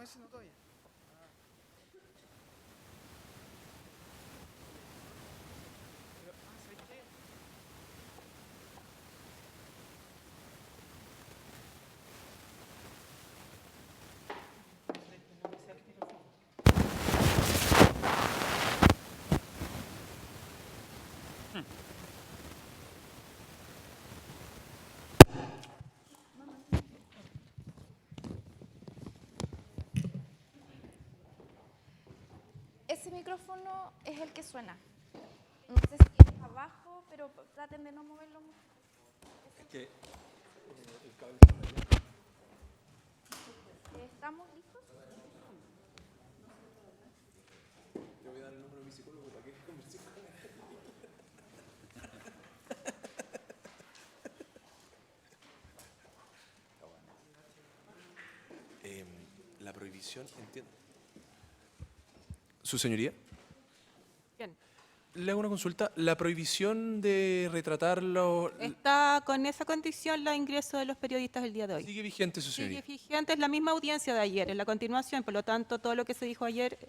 ese no todavía. ¿Sabes qué? Ese micrófono es el que suena. No sé si es abajo, pero traten de no moverlo mucho. Es que el cable está allá. ¿Estamos listos? Te voy a dar el número de mi psicólogo para que converses con él. Está bueno. La prohibición, entiendo. ¿Su señoría? Bien. Le hago una consulta. La prohibición de retratarlo Está con esa condición la ingreso de los periodistas el día de hoy. sigue vigente, su Sigue señoría. vigente, es la misma audiencia de ayer, es la continuación, por lo tanto, todo lo que se dijo ayer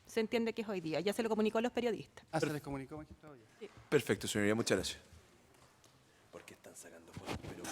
se entiende que es hoy día. Ya se lo comunicó a los periodistas. Ah, se les comunicó, magistrado, ya. Perfecto, señoría. Muchas gracias. ¿Por qué están sacando fotos? Pero...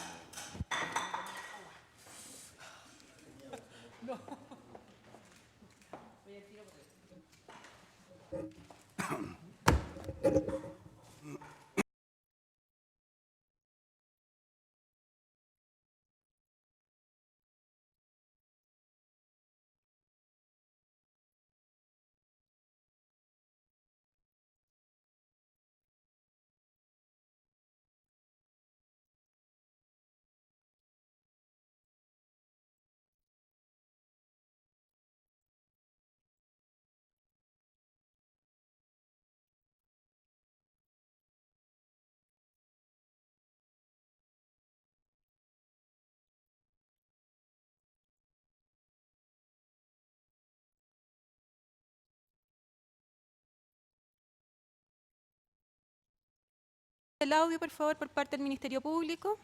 El audio, por favor, por parte del Ministerio Público.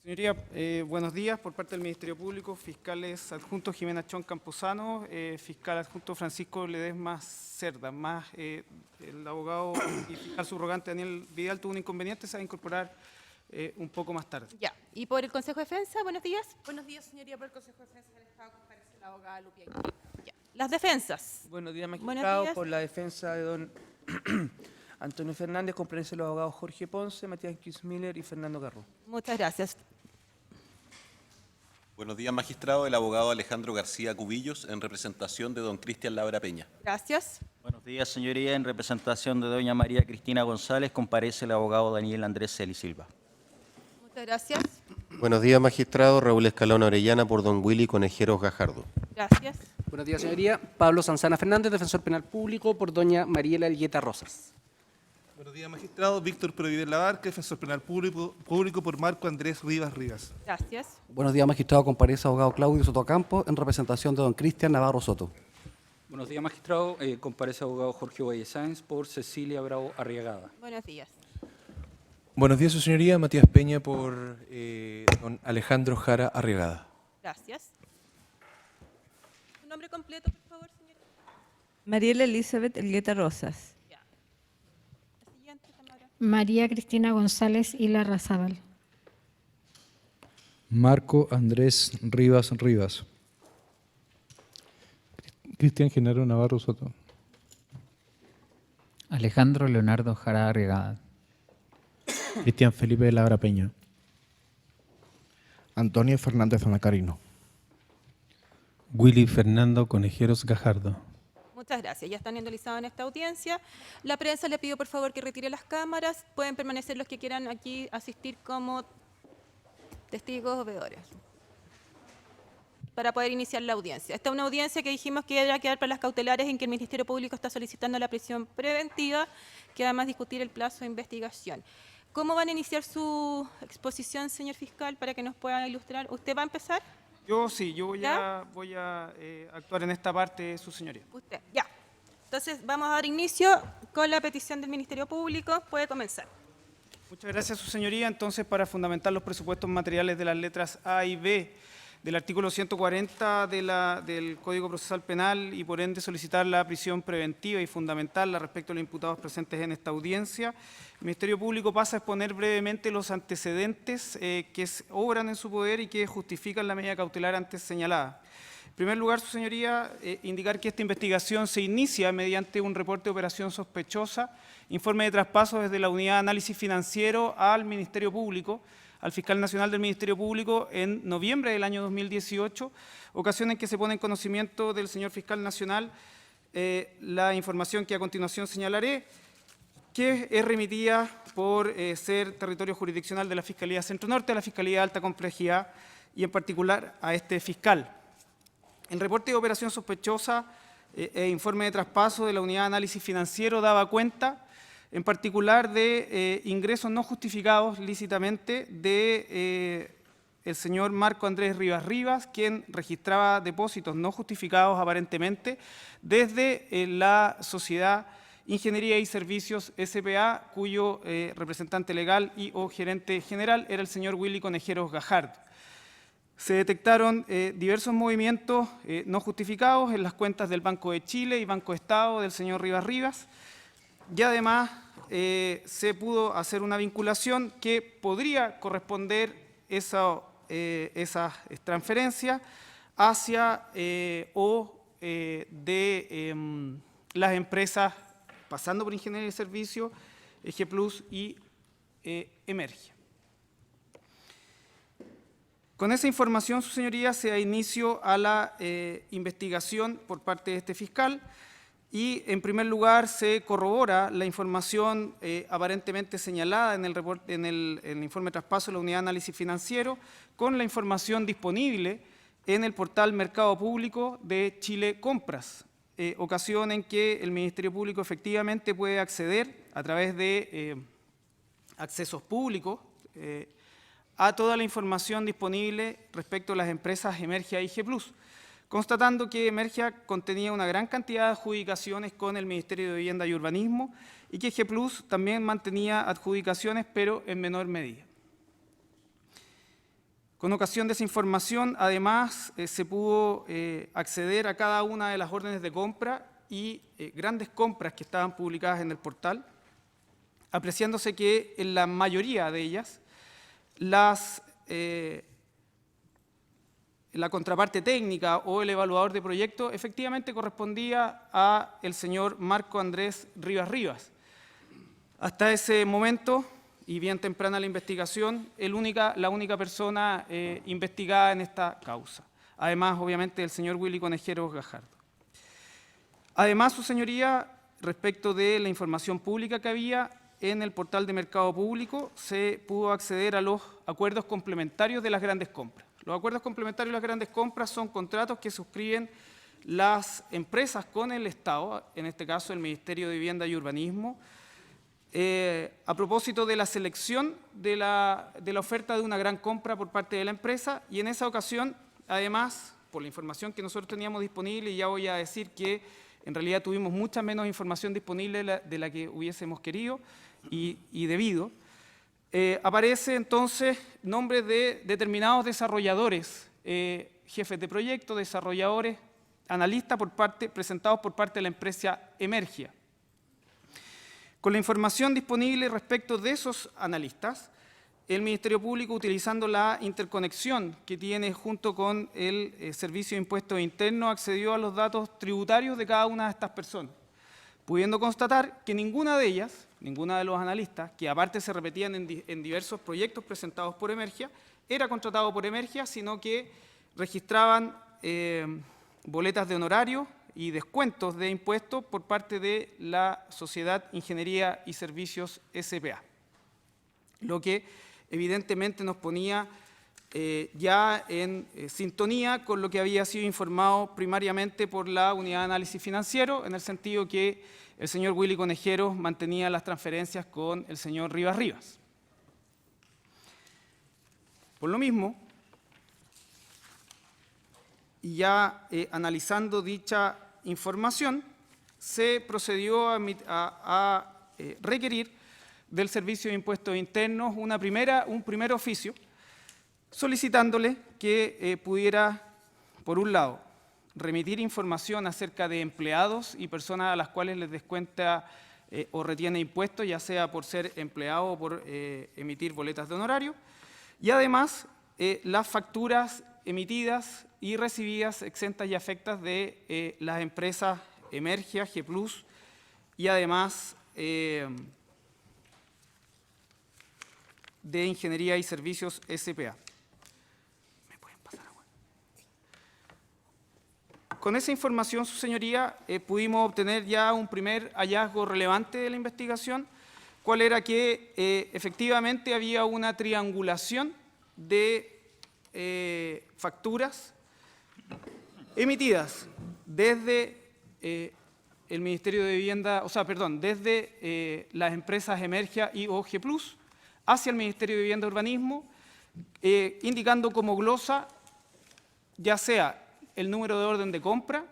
Señoría, buenos días. Por parte del Ministerio Público, fiscales adjuntos Jimena Chón Camposano, fiscal adjunto Francisco Ledesma Cerda, más el abogado y fiscal subrogante Daniel Vidal tuvo un inconveniente, se va a incorporar un poco más tarde. Ya. Y por el Consejo de Defensa, buenos días. Buenos días, señoría. Por el Consejo de Defensa del Estado comparece la abogada Lupia. Ya. Las defensas. Buenos días, Buenos magistrado. días. Por la defensa de don Antonio Fernández, comparecen los abogados Jorge Ponce, Matías Kismiller y Fernando Garro. Muchas gracias. Buenos días, magistrado. El abogado Alejandro García Cubillos, en representación de don Cristian Labra Peña. Gracias. Buenos días, señoría. En representación de doña María Cristina González, comparece el abogado Daniel Andrés Celi Silva. Muchas gracias. Buenos días, magistrado. Raúl Escalón Orellana por don Willy Conejeros Gajardo. Gracias. Buenos días, señoría. Pablo Sanzana Fernández, defensor penal público, por doña Mariela Elgueta Rosas. Buenos días, magistrado. Víctor Provider Labarca, defensor penal público por Marco Andrés Rivas Rivas. Gracias. Buenos días, magistrado. Comparece abogado Claudio Sotocampo, en representación de don Cristian Navarro Soto. Buenos días, magistrado. Comparece abogado Jorge Valle Sáenz por Cecilia Bravo Arriagada. Buenos días. Buenos días, su señoría. Matías Peña por don Alejandro Jara Arriagada. Gracias. ¿Su nombre completo, por favor, señora? Mariela Elizabeth Elgueta Rosas. Ya. La siguiente, Tamara. María Cristina González Ilarrazábal. Marco Andrés Rivas Rivas. Cristian Genaro Navarro Soto. Alejandro Leonardo Jara Arriagada. Cristian Felipe Labra Peña. Antonio Fernández Anacarino. Willy Fernando Conejeros Gajardo. Muchas gracias. Ya están endolizados en esta audiencia. La prensa le pido por favor que retire las cámaras. Pueden permanecer los que quieran aquí asistir como testigos o veedores para poder iniciar la audiencia. Esta es una audiencia que dijimos que era quedar para las cautelares en que el Ministerio Público está solicitando la prisión preventiva, que además discutir el plazo de investigación. ¿Cómo van a iniciar su exposición, señor fiscal, para que nos pueda ilustrar? ¿Usted va a empezar? Yo sí, yo voy a actuar en esta parte, su señoría. Usted, ya. Entonces vamos a dar inicio con la petición del Ministerio Público. Puede comenzar. Muchas gracias, su señoría. Entonces, para fundamentar los presupuestos materiales de las letras A y B del artículo 140 del Código Procesal Penal y por ende solicitar la prisión preventiva y fundamental respecto a los imputados presentes en esta audiencia. El Ministerio Público pasa a exponer brevemente los antecedentes que obran en su poder y que justifican la medida cautelar antes señalada. En primer lugar, su señoría, indicar que esta investigación se inicia mediante un reporte de operación sospechosa, informe de traspaso desde la Unidad de Análisis Financiero al Ministerio Público, al Fiscal Nacional del Ministerio Público en noviembre del año 2018, ocasión en que se pone en conocimiento del señor Fiscal Nacional la información que a continuación señalaré, que es remitida por ser territorio jurisdiccional de la Fiscalía Centro Norte, a la Fiscalía de Alta Complejidad y en particular a este fiscal. El reporte de operación sospechosa e informe de traspaso de la Unidad de Análisis Financiero daba cuenta en particular de ingresos no justificados lícitamente de el señor Marco Andrés Rivas Rivas, quien registraba depósitos no justificados aparentemente desde la sociedad Ingeniería y Servicios S.p.A., cuyo representante legal y o gerente general era el señor Willy Conejeros Gajardo. Se detectaron diversos movimientos no justificados en las cuentas del Banco de Chile y Banco Estado del señor Rivas Rivas, y además se pudo hacer una vinculación que podría corresponder esas transferencias hacia las empresas pasando por Ingeniería y Servicios, EG Plus y Emergia. Con esa información, su señoría, se da inicio a la investigación por parte de este fiscal y, en primer lugar, se corrobora la información aparentemente señalada en el informe de traspaso de la Unidad de Análisis Financiero con la información disponible en el portal Mercado Público de Chile Compras, ocasión en que el Ministerio Público efectivamente puede acceder a través de accesos públicos a toda la información disponible respecto a las empresas Emergia y IG Plus, constatando que Emergia contenía una gran cantidad de adjudicaciones con el Ministerio de Vivienda y Urbanismo y que IG Plus también mantenía adjudicaciones, pero en menor medida. Con ocasión de esa información, además, se pudo acceder a cada una de las órdenes de compra y grandes compras que estaban publicadas en el portal, apreciándose que en la mayoría de ellas la contraparte técnica o el evaluador de proyecto efectivamente correspondía a el señor Marco Andrés Rivas Rivas. Hasta ese momento, y bien temprana la investigación, la única persona investigada en esta causa. Además, obviamente, el señor Willy Conejeros Gajardo. Además, su señoría, respecto de la información pública que había en el portal de Mercado Público, se pudo acceder a los acuerdos complementarios de las grandes compras. Los acuerdos complementarios de las grandes compras son contratos que suscriben las empresas con el Estado, en este caso el Ministerio de Vivienda y Urbanismo, a propósito de la selección de la oferta de una gran compra por parte de la empresa, y en esa ocasión, además, por la información que nosotros teníamos disponible, y ya voy a decir que en realidad tuvimos mucha menos información disponible de la que hubiésemos querido y debido, aparece entonces nombres de determinados desarrolladores, jefes de proyecto, desarrolladores, analistas presentados por parte de la empresa Emergia. Con la información disponible respecto de esos analistas, el Ministerio Público, utilizando la interconexión que tiene junto con el Servicio de Impuestos Internos, accedió a los datos tributarios de cada una de estas personas, pudiendo constatar que ninguna de ellas, ninguna de los analistas, que aparte se repetían en diversos proyectos presentados por Emergia, era contratado por Emergia, sino que registraban boletas de honorario y descuentos de impuestos por parte de la Sociedad Ingeniería y Servicios S.p.A., lo que evidentemente nos ponía ya en sintonía con lo que había sido informado primariamente por la Unidad de Análisis Financiero, en el sentido que el señor Willy Conejeros mantenía las transferencias con el señor Rivas Rivas. Por lo mismo, y ya analizando dicha información, se procedió a requerir del Servicio de Impuestos Internos un primer oficio solicitándole que pudiera, por un lado, remitir información acerca de empleados y personas a las cuales les descuenta o retiene impuestos, ya sea por ser empleado o por emitir boletas de honorario, y además las facturas emitidas y recibidas exentas y afectas de las empresas Emergia, G+, y además de Ingeniería y Servicios S.p.A. Con esa información, su señoría, pudimos obtener ya un primer hallazgo relevante de la investigación, cuál era que efectivamente había una triangulación de facturas emitidas desde el Ministerio de Vivienda, desde las empresas Emergia y OG Plus hacia el Ministerio de Vivienda y Urbanismo, indicando como glosa ya sea el número de orden de compra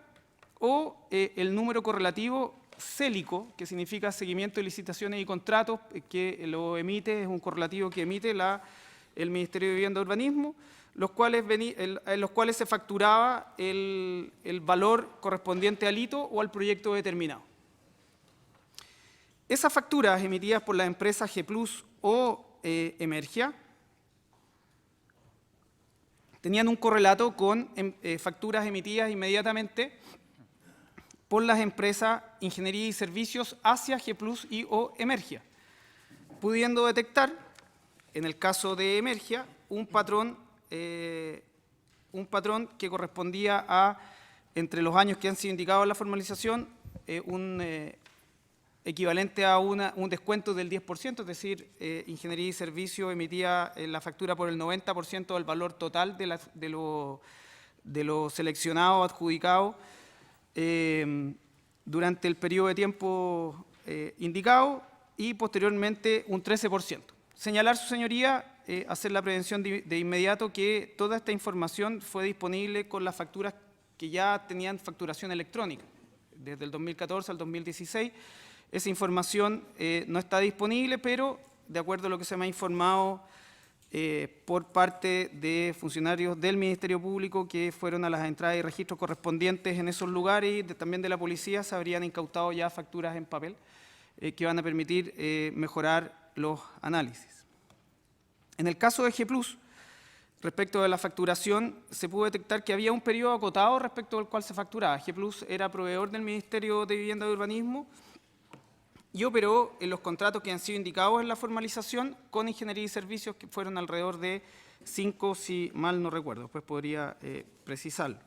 o el número correlativo célico, que significa seguimiento de licitaciones y contratos, que lo emite, es un correlativo que emite el Ministerio de Vivienda y Urbanismo, en los cuales se facturaba el valor correspondiente al hito o al proyecto determinado. Esas facturas emitidas por las empresas G+ o Emergia tenían un correlato con facturas emitidas inmediatamente por las empresas Ingeniería y Servicios hacia G+ y o Emergia, pudiendo detectar, en el caso de Emergia, un patrón que correspondía a, entre los años que han sido indicados en la formalización, equivalente a un descuento del 10%, es decir, Ingeniería y Servicios emitía la factura por el 90% del valor total de lo seleccionado, adjudicado, durante el periodo de tiempo indicado, y posteriormente un 13%. Señalar, su señoría, hacer la prevención de inmediato que toda esta información fue disponible con las facturas que ya tenían facturación electrónica. Desde el 2014 al 2016, esa información no está disponible, pero de acuerdo a lo que se me ha informado por parte de funcionarios del Ministerio Público que fueron a las entradas y registros correspondientes en esos lugares y también de la policía, se habrían incautado ya facturas en papel que van a permitir mejorar los análisis. En el caso de G+, respecto de la facturación, se pudo detectar que había un periodo acotado respecto al cual se facturaba. G+ era proveedor del Ministerio de Vivienda y Urbanismo y operó en los contratos que han sido indicados en la formalización con Ingeniería y Servicios, que fueron alrededor de 5, si mal no recuerdo, después podría precisarlo.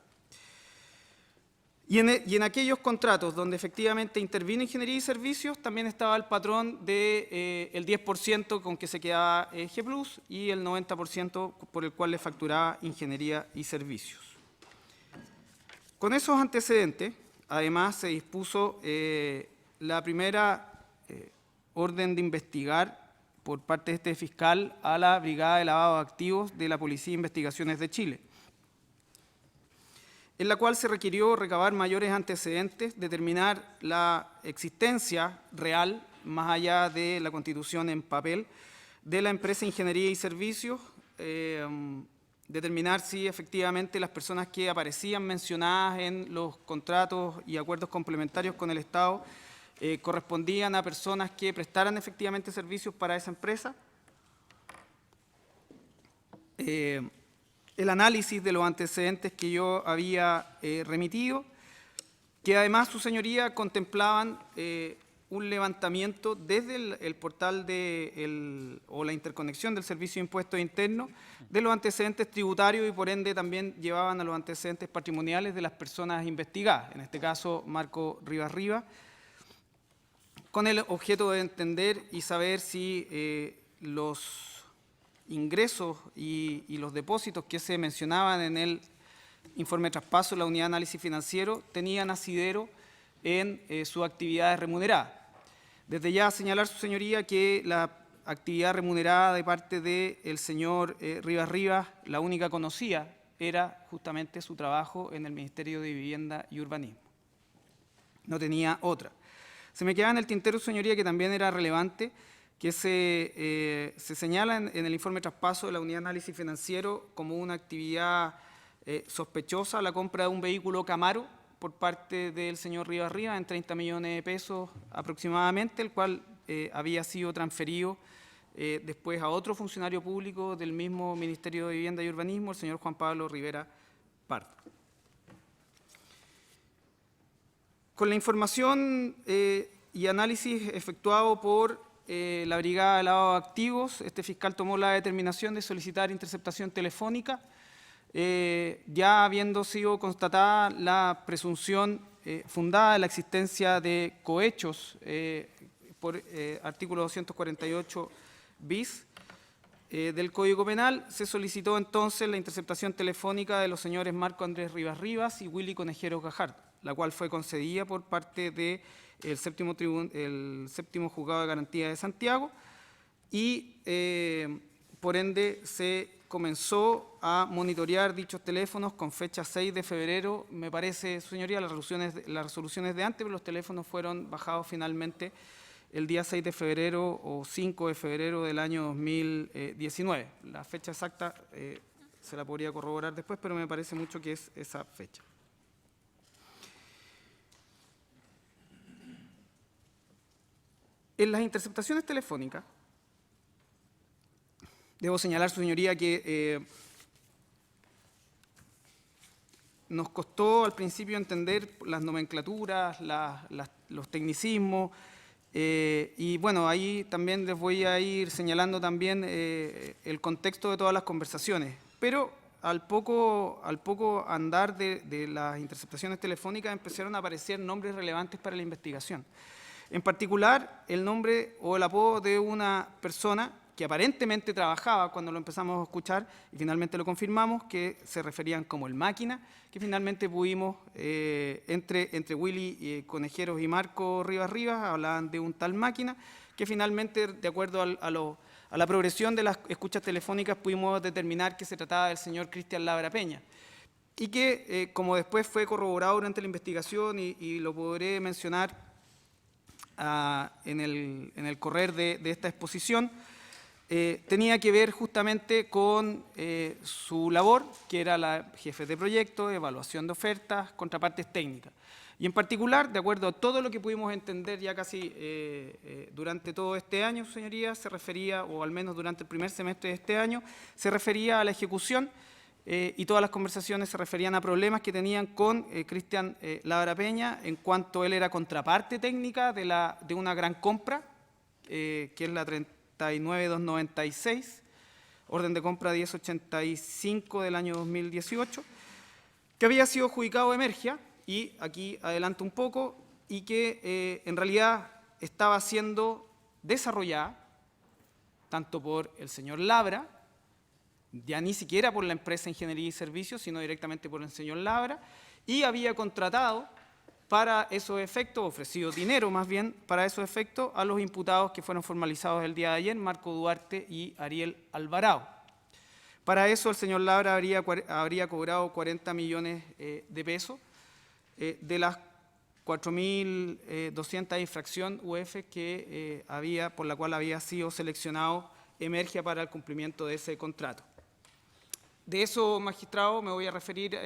Y en aquellos contratos donde efectivamente intervino Ingeniería y Servicios, también estaba el patrón del 10% con que se quedaba G+, y el 90% por el cual le facturaba Ingeniería y Servicios. Con esos antecedentes, además, se dispuso la primera orden de investigar por parte de este fiscal a la Brigada de Lavado de Activos de la Policía de Investigaciones de Chile, en la cual se requirió recabar mayores antecedentes, determinar la existencia real, más allá de la constitución en papel, de la empresa Ingeniería y Servicios, determinar si efectivamente las personas que aparecían mencionadas en los contratos y acuerdos complementarios con el Estado correspondían a personas que prestaran efectivamente servicios para esa empresa. El análisis de los antecedentes que yo había remitido, que además, su señoría, contemplaban un levantamiento desde el portal o la interconexión del Servicio de Impuestos Internos de los antecedentes tributarios y por ende también llevaban a los antecedentes patrimoniales de las personas investigadas, en este caso Marco Rivas, con el objeto de entender y saber si los ingresos y los depósitos que se mencionaban en el informe de traspaso de la Unidad de Análisis Financiero tenían asidero en sus actividades remuneradas. Desde ya señalar, su señoría, que la actividad remunerada de parte del señor Rivas, la única conocida, era justamente su trabajo en el Ministerio de Vivienda y Urbanismo. No tenía otra. Se me queda en el tintero, su señoría, que también era relevante que se señala en el informe de traspaso de la unidad de análisis financiero como una actividad sospechosa la compra de un vehículo Camaro por parte del señor Rivas Rivas en 30 millones de pesos aproximadamente, el cual había sido transferido después a otro funcionario público del mismo Ministerio de Vivienda y Urbanismo, el señor Juan Pablo Rivera Pardo. Con la información y análisis efectuado por la Brigada de Lavado de Activos, este fiscal tomó la determinación de solicitar interceptación telefónica, ya habiendo sido constatada la presunción fundada de la existencia de cohechos por artículo 248 bis del Código Penal, se solicitó entonces la interceptación telefónica de los señores Marco Andrés Rivas Rivas y Willy Conejeros Gajardo, la cual fue concedida por parte del séptimo Juzgado de Garantía de Santiago y por ende se comenzó a monitorear dichos teléfonos con fecha 6 de febrero, me parece, señoría, las resoluciones de antes, pero los teléfonos fueron bajados finalmente el día 6 de febrero o 5 de febrero del año 2019. La fecha exacta se la podría corroborar después, pero me parece mucho que es esa fecha. En las interceptaciones telefónicas, debo señalar, su señoría, que nos costó al principio entender las nomenclaturas, los tecnicismos, y bueno, ahí también les voy a ir señalando también el contexto de todas las conversaciones. Pero al poco andar de las interceptaciones telefónicas empezaron a aparecer nombres relevantes para la investigación. En particular, el nombre o el apodo de una persona que aparentemente trabajaba cuando lo empezamos a escuchar y finalmente lo confirmamos, que se referían como el Máquina, que finalmente pudimos, entre Willy Conejeros y Marco Rivas Rivas, hablaban de un tal Máquina, que finalmente, de acuerdo a la progresión de las escuchas telefónicas, pudimos determinar que se trataba del señor Cristian Labra Peña, y que, como después fue corroborado durante la investigación, y lo podré mencionar en el correr de esta exposición, tenía que ver justamente con su labor, que era la jefe de proyecto, evaluación de ofertas, contrapartes técnicas. Y en particular, de acuerdo a todo lo que pudimos entender ya casi durante todo este año, señorías, se refería, o al menos durante el primer semestre de este año, se refería a la ejecución y todas las conversaciones se referían a problemas que tenían con Cristian Labra Peña, en cuanto él era contraparte técnica de una gran compra, que es la 39296, orden de compra 1085 del año 2018, que había sido adjudicado a Emergia, y aquí adelanto un poco, y que en realidad estaba siendo desarrollada tanto por el señor Labra, ya ni siquiera por la empresa Ingeniería y Servicios, sino directamente por el señor Labra, y había contratado para esos efectos, ofrecido dinero más bien para esos efectos, a los imputados que fueron formalizados el día de ayer, Marco Duarte y Ariel Alvarado. Para eso el señor Labra habría cobrado 40 millones de pesos de las 4.200 infracción UF que por la cual había sido seleccionado Emergia para el cumplimiento de ese contrato. De eso, magistrado, me voy a referir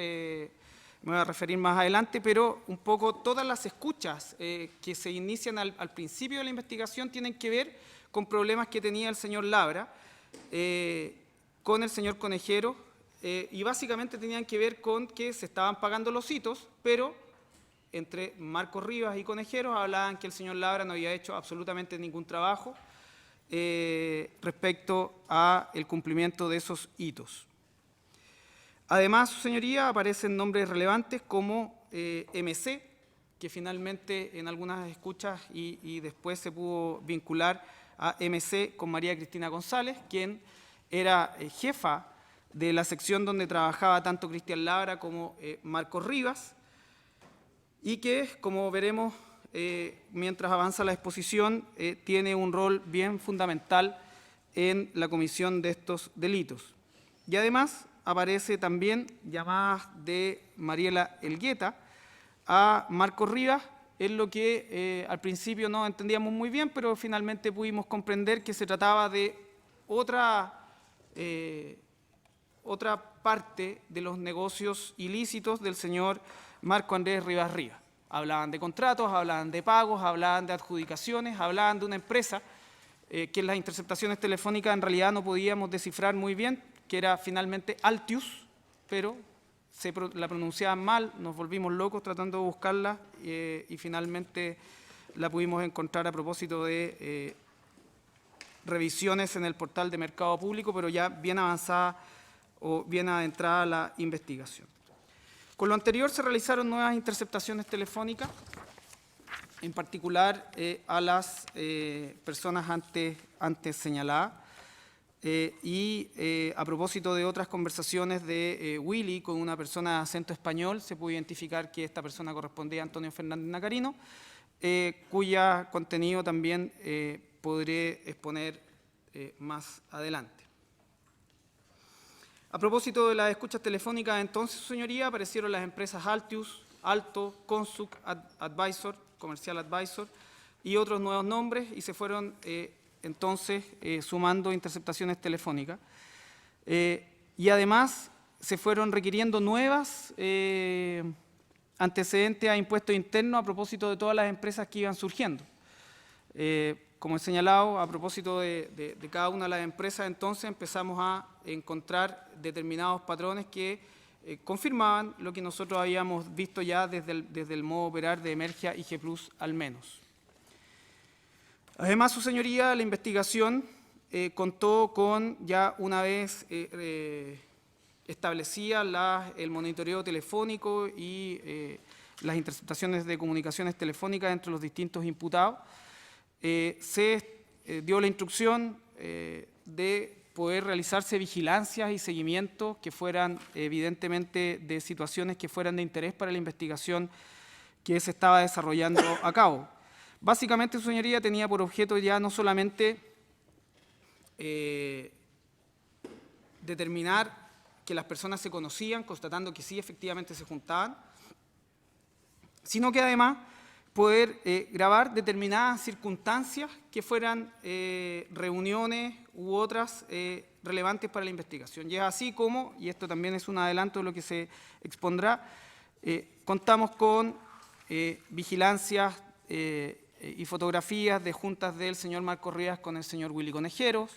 más adelante, pero un poco todas las escuchas que se inician al principio de la investigación tienen que ver con problemas que tenía el señor Labra con el señor Conejero, y básicamente tenían que ver con que se estaban pagando los hitos, pero entre Marco Rivas y Conejeros hablaban que el señor Labra no había hecho absolutamente ningún trabajo respecto al cumplimiento de esos hitos. Además, su señoría, aparecen nombres relevantes como MC, que finalmente en algunas escuchas y después se pudo vincular a MC con María Cristina González, quien era jefa de la sección donde trabajaba tanto Cristian Labra como Marco Rivas, y que, como veremos mientras avanza la exposición, tiene un rol bien fundamental en la comisión de estos delitos. Y además aparece también llamadas de Mariela Elgueta a Marco Rivas es lo que al principio no entendíamos muy bien, pero finalmente pudimos comprender que se trataba de otra parte de los negocios ilícitos del señor Marco Andrés Rivas Rivas. Hablaban de contratos, hablaban de pagos, hablaban de adjudicaciones, hablaban de una empresa que en las interceptaciones telefónicas en realidad no podíamos descifrar muy bien, que era finalmente Altius, pero la pronunciaban mal, nos volvimos locos tratando de buscarla y finalmente la pudimos encontrar a propósito de revisiones en el portal de Mercado Público, pero ya bien avanzada o bien adentrada la investigación. Con lo anterior se realizaron nuevas interceptaciones telefónicas, en particular a las personas antes señaladas, y a propósito de otras conversaciones de Willy con una persona de acento español, se pudo identificar que esta persona correspondía a Antonio Fernández Nacarino, cuya contenido también podré exponer más adelante. A propósito de las escuchas telefónicas, entonces, su señoría, aparecieron las empresas Altius, Alto, Consuc Advisor, Comercial Advisor y otros nuevos nombres, y se fueron entonces sumando interceptaciones telefónicas. Y además se fueron requiriendo nuevas antecedentes a impuestos internos a propósito de todas las empresas que iban surgiendo. Como he señalado, a propósito de cada una de las empresas, entonces empezamos a encontrar determinados patrones que confirmaban lo que nosotros habíamos visto ya desde el modo operar de Emergia y G Plus al menos. Además, su señoría, la investigación contó con, ya una vez establecía el monitoreo telefónico y las interceptaciones de comunicaciones telefónicas entre los distintos imputados, se dio la instrucción de poder realizarse vigilancias y seguimientos que fueran evidentemente de situaciones que fueran de interés para la investigación que se estaba desarrollando a cabo. Básicamente, su señoría tenía por objeto ya no solamente determinar que las personas se conocían, constatando que sí, efectivamente se juntaban, sino que además poder grabar determinadas circunstancias que fueran reuniones u otras relevantes para la investigación. Y es así como, y esto también es un adelanto de lo que se expondrá, contamos con vigilancias y fotografías de juntas del señor Marco Rivas con el señor Willy Conejeros.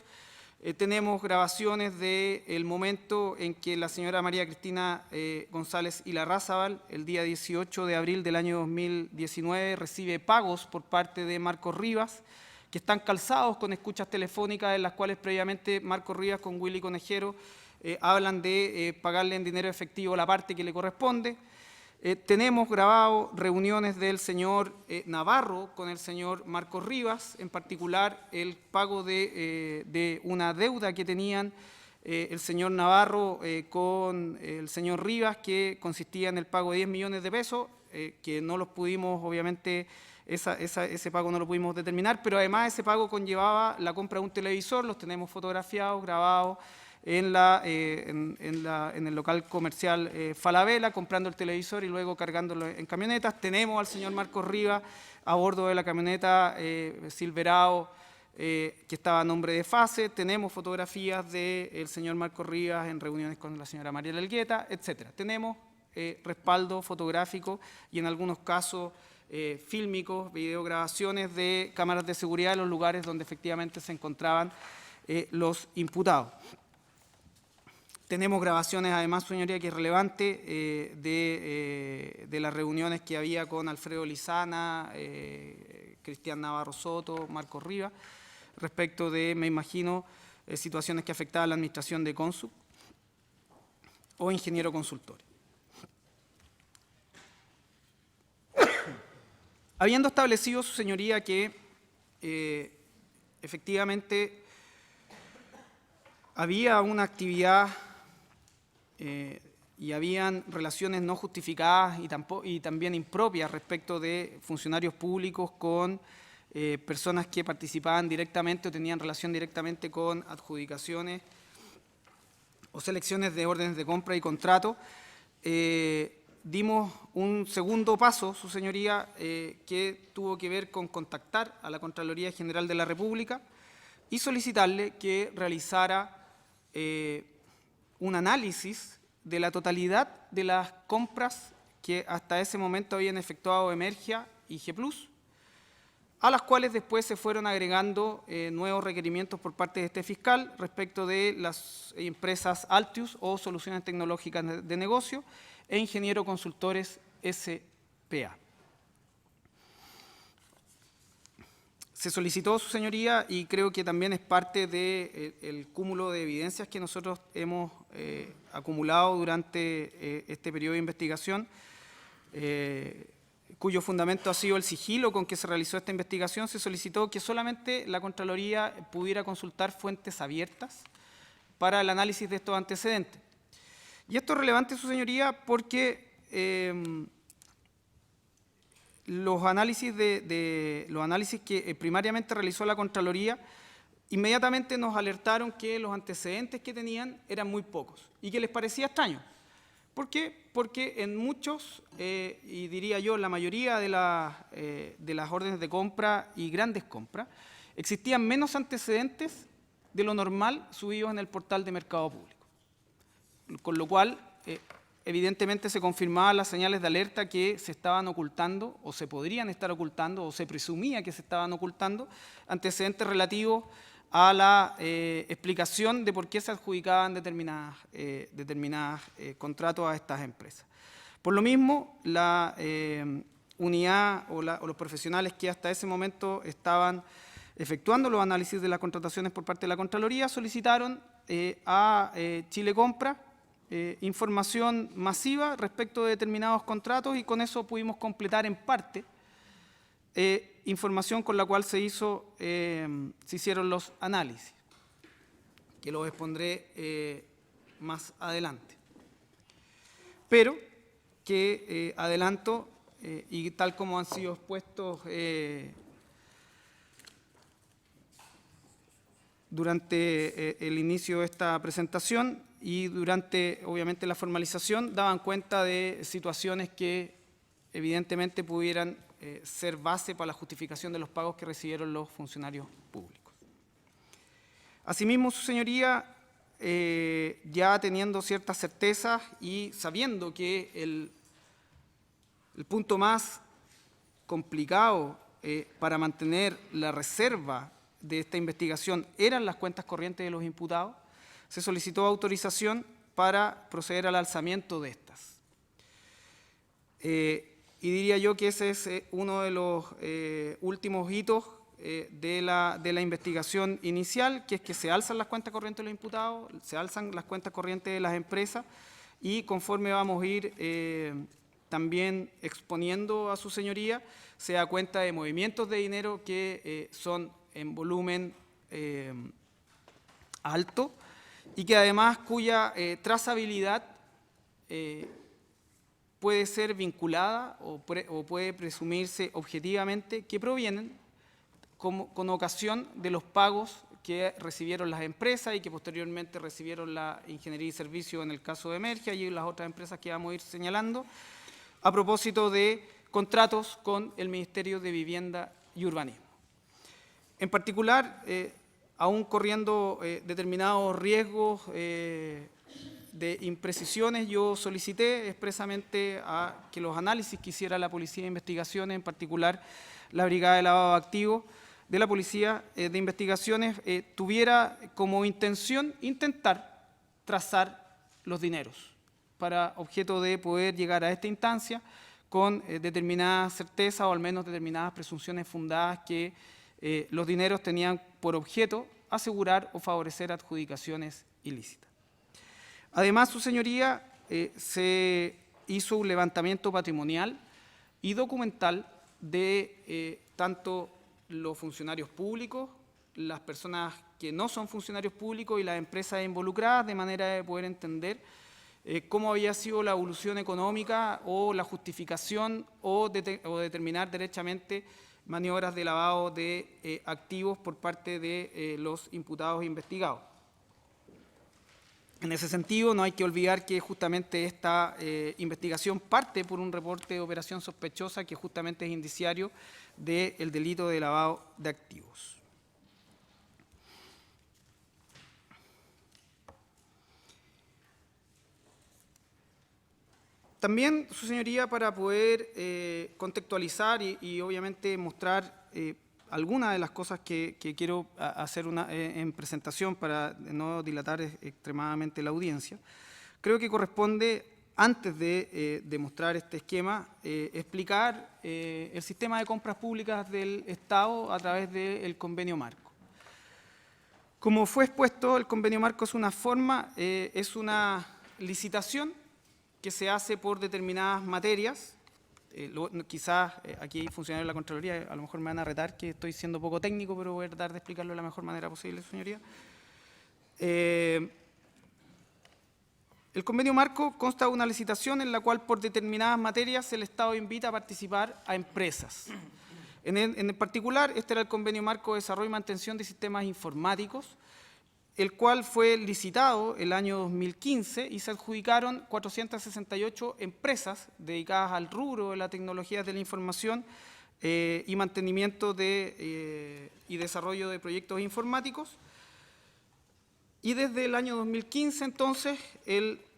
Tenemos grabaciones del momento en que la señora María Cristina González Ilarrázaval, el día 18 de abril del año 2019, recibe pagos por parte de Marco Rivas, que están calzados con escuchas telefónicas en las cuales previamente Marco Rivas con Willy Conejero hablan de pagarle en dinero efectivo la parte que le corresponde. Tenemos grabado reuniones del señor Navarro con el señor Marcos Rivas, en particular el pago de una deuda que tenían el señor Navarro con el señor Rivas, que consistía en el pago de 10 millones de pesos, que no los pudimos, obviamente, ese pago no lo pudimos determinar, pero además ese pago conllevaba la compra de un televisor, los tenemos fotografiados, grabados, en el local comercial Falabella, comprando el televisor y luego cargándolo en camionetas. Tenemos al señor Marcos Rivas a bordo de la camioneta Silverado que estaba a nombre de FASE. Tenemos fotografías del señor Marcos Rivas en reuniones con la señora Mariela Elgueta, etc. Tenemos respaldo fotográfico y en algunos casos fílmicos, videograbaciones de cámaras de seguridad en los lugares donde efectivamente se encontraban los imputados. Tenemos grabaciones, además, su señoría, que es relevante, de las reuniones que había con Alfredo Lizana, Cristian Navarro Soto, Marcos Rivas, respecto de, me imagino, situaciones que afectaban a la administración de Consuc o ingeniero consultor. Habiendo establecido, su señoría, que efectivamente había una actividad y habían relaciones no justificadas y también impropias respecto de funcionarios públicos con personas que participaban directamente o tenían relación directamente con adjudicaciones o selecciones de órdenes de compra y contrato, dimos un segundo paso, su señoría, que tuvo que ver con contactar a la Contraloría General de la República y solicitarle que realizara un análisis de la totalidad de las compras que hasta ese momento habían efectuado Emergia y G+, a las cuales después se fueron agregando nuevos requerimientos por parte de este fiscal respecto de las empresas Altius o Soluciones Tecnológicas de Negocio e Ingeniero Consultores S.p.A. Se solicitó, su señoría, y creo que también es parte del cúmulo de evidencias que nosotros hemos acumulado durante este periodo de investigación, cuyo fundamento ha sido el sigilo con que se realizó esta investigación. Se solicitó que solamente la Contraloría pudiera consultar fuentes abiertas para el análisis de estos antecedentes. Y esto es relevante, su señoría, porque los análisis que primariamente realizó la Contraloría inmediatamente nos alertaron que los antecedentes que tenían eran muy pocos y que les parecía extraño. ¿Por qué? Porque en muchos, y diría yo la mayoría de las órdenes de compra y grandes compras, existían menos antecedentes de lo normal subidos en el portal de mercado público. Con lo cual, evidentemente se confirmaban las señales de alerta que se estaban ocultando o se podrían estar ocultando o se presumía que se estaban ocultando antecedentes relativos a la explicación de por qué se adjudicaban determinadas contratos a estas empresas. Por lo mismo, la unidad o los profesionales que hasta ese momento estaban efectuando los análisis de las contrataciones por parte de la Contraloría solicitaron a Chile Compra información masiva respecto de determinados contratos y con eso pudimos completar en parte información con la cual se hicieron los análisis, que los expondré más adelante. Pero que adelanto, y tal como han sido expuestos durante el inicio de esta presentación y durante, obviamente, la formalización, daban cuenta de situaciones que evidentemente pudieran ser base para la justificación de los pagos que recibieron los funcionarios públicos. Asimismo, su señoría, ya teniendo ciertas certezas y sabiendo que el punto más complicado para mantener la reserva de esta investigación eran las cuentas corrientes de los imputados, se solicitó autorización para proceder al alzamiento de estas. Y diría yo que ese es uno de los últimos hitos de la investigación inicial, que es que se alzan las cuentas corrientes de los imputados, se alzan las cuentas corrientes de las empresas y conforme vamos a ir también exponiendo a su señoría, se da cuenta de movimientos de dinero que son en volumen alto y que además cuya trazabilidad puede ser vinculada o puede presumirse objetivamente que provienen con ocasión de los pagos que recibieron las empresas y que posteriormente recibieron la ingeniería y servicio en el caso de Emergia y las otras empresas que vamos a ir señalando, a propósito de contratos con el Ministerio de Vivienda y Urbanismo. En particular, aún corriendo determinados riesgos de imprecisiones, yo solicité expresamente a que los análisis que hiciera la Policía de Investigaciones, en particular la Brigada de Lavado de Activos de la Policía de Investigaciones, tuviera como intención intentar trazar los dineros para objeto de poder llegar a esta instancia con determinadas certezas o al menos determinadas presunciones fundadas que los dineros tenían por objeto asegurar o favorecer adjudicaciones ilícitas. Además, su señoría, se hizo un levantamiento patrimonial y documental de tanto los funcionarios públicos, las personas que no son funcionarios públicos y las empresas involucradas, de manera de poder entender cómo había sido la evolución económica o la justificación o determinar derechamente maniobras de lavado de activos por parte de los imputados e investigados. En ese sentido, no hay que olvidar que justamente esta investigación parte por un reporte de operación sospechosa que justamente es indiciario del delito de lavado de activos. También, su señoría, para poder contextualizar y obviamente mostrar algunas de las cosas que quiero hacer en presentación para no dilatar extremadamente la audiencia, creo que corresponde, antes de mostrar este esquema, explicar el sistema de compras públicas del Estado a través del convenio marco. Como fue expuesto, el convenio marco es una forma, es una licitación que se hace por determinadas materias. Quizás aquí hay funcionarios de la Contraloría, a lo mejor me van a retar que estoy siendo poco técnico, pero voy a tratar de explicarlo de la mejor manera posible, señoría. El convenio marco consta de una licitación en la cual por determinadas materias el Estado invita a participar a empresas. En particular, este era el convenio marco de desarrollo y mantención de sistemas informáticos, el cual fue licitado el año 2015 y se adjudicaron 468 empresas dedicadas al rubro de la tecnología de la información y mantenimiento y desarrollo de proyectos informáticos. Y desde el año 2015, entonces,